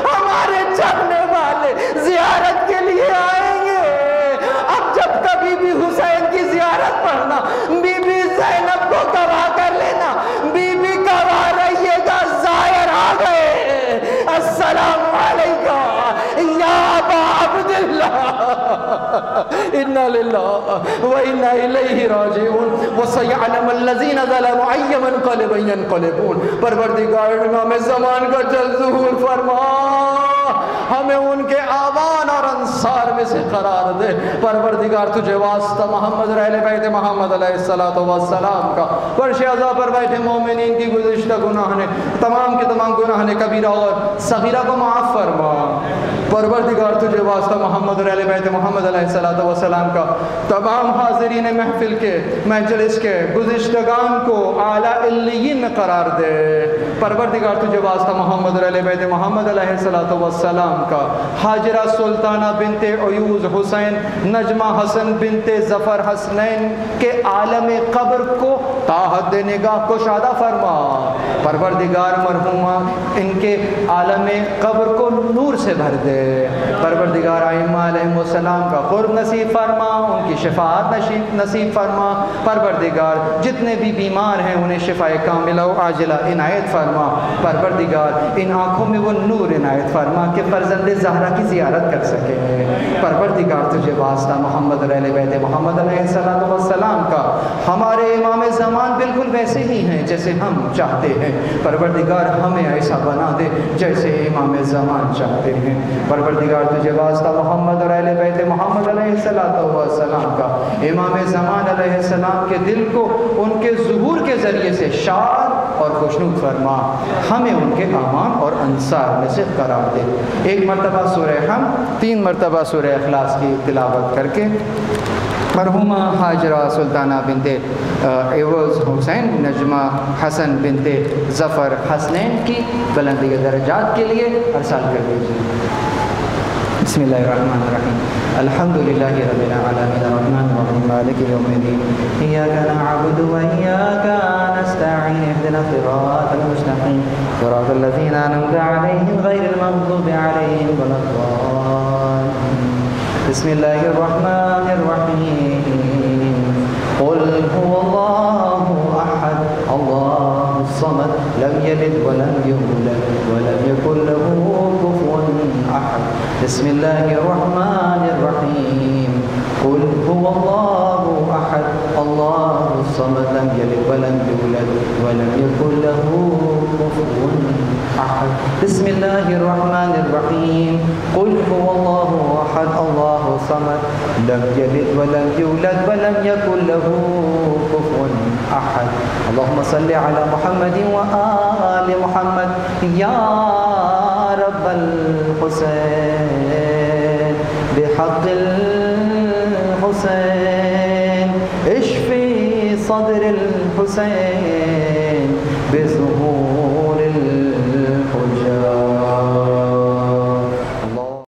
ہمارے چاہنے والے زیارت کے لیے آئیں گے۔ اب جب کبھی بھی حسین کی زیارت پڑھنا، بی بی زینب کو گواہ کر لینا، بی بی گواہ رہیے گا، زائر آ گئے، السلام علیکم یا ابا عبداللہ، انا للہ و انا الیہ راجعون، وسیعلم الذین ظلموا ای منقلب ینقلبون۔ پروردگار امام زمان کا جل ظہور فرما، ہمیں ان کے آوان اور انصار میں سے قرار دے۔ پروردگار تجھے واسطہ محمد اہل بیت محمد علیہ السلام کا، فرش عزا پر بیٹھے مومنین کی گزشتہ گناہ نے، تمام کے تمام گناہ نے کبیرہ اور صغیرہ کو معاف فرما۔ پروردگار تجھے واسطہ محمد اہل بیت محمد علیہ السلام کا، تمام حاضرین محفل کے، مجلس کے گزشتگان کو اعلیٰ علیین میں قرار دے۔ پروردگار تجھے واسطہ محمد اہل بیت محمد علیہ السلام کا، حاجرہ سلطانہ بنت عیوز حسین، نجمہ حسن بنت ظفر حسنین کے عالم قبر کو تا حد نگاہ کشادہ فرما۔ پروردگار مرحومہ ان کے عالم قبر کو نور سے بھر دے۔ پروردگار ائمہ علیہ السلام کا قرب نصیب فرما، ان کی شفاعت نصیب فرما۔ پروردگار جتنے بھی بیمار ہیں انہیں شفاء کاملہ و عاجلہ عنایت فرما۔ پروردگار ان آنکھوں میں وہ نور عنایت فرما کہ فرزند زہرا کی زیارت کر سکے۔ پروردگار تجھے واسطہ محمد اہل بیت محمد علیہ السلام کا، ہمارے امام زمان بالکل ویسے ہی ہیں جیسے ہم چاہتے ہیں، پروردگار ہمیں ایسا بنا دے جیسے امام زمان چاہتے ہیں۔ پروردگار تجھے واسطہ محمد اور اہل بیت محمد علیہ السلام کا، امام زمان علیہ السلام کے دل کو ان کے ظہور کے ذریعے سے شاد اور خوشنود فرما، ہمیں ان کے اعوان اور انصار میں سے قرار دے۔ ایک مرتبہ سورہ حمد، 3 مرتبہ سورہ اخلاص کی تلاوت کر کے مرحومہ حاجرہ سلطانہ بنت عوض حسین نجمہ حسن بنت ظفر حسنین کی بلندی درجات کے لیے ارسال کر دیجیے۔ بسم اللہ الرحمن الرحیم، الحمدللہ رب العالمین الرحمن الرحیم مالک یوم الدین، ایاک نعبد و ایاک نستعین، اهدنا الصراط المستقیم صراط الذین انعمت علیہم غیر المغضوب علیہم ولا الضالین۔ بسم اللہ الرحمن الرحیم، قل هو اللہ احد اللہ الصمد لم یلد ولم یولد ولم یکن له کفوا احد۔ بسم اللہ الرحمن الرحیم، قل هو اللہ احد اللہ الصمد لم یلد ولم یولد ولم یکن له کفوا احد۔ بسم اللہ الرحمن الرحیم، قل هو اللہ احد اللہ الصمد لم یلد ولم یولد ولم یکن له کفوا احد۔ اللہم صلی علی محمد و آل محمد یا رب الحسین بحق الحسین اشفی صدر الحسین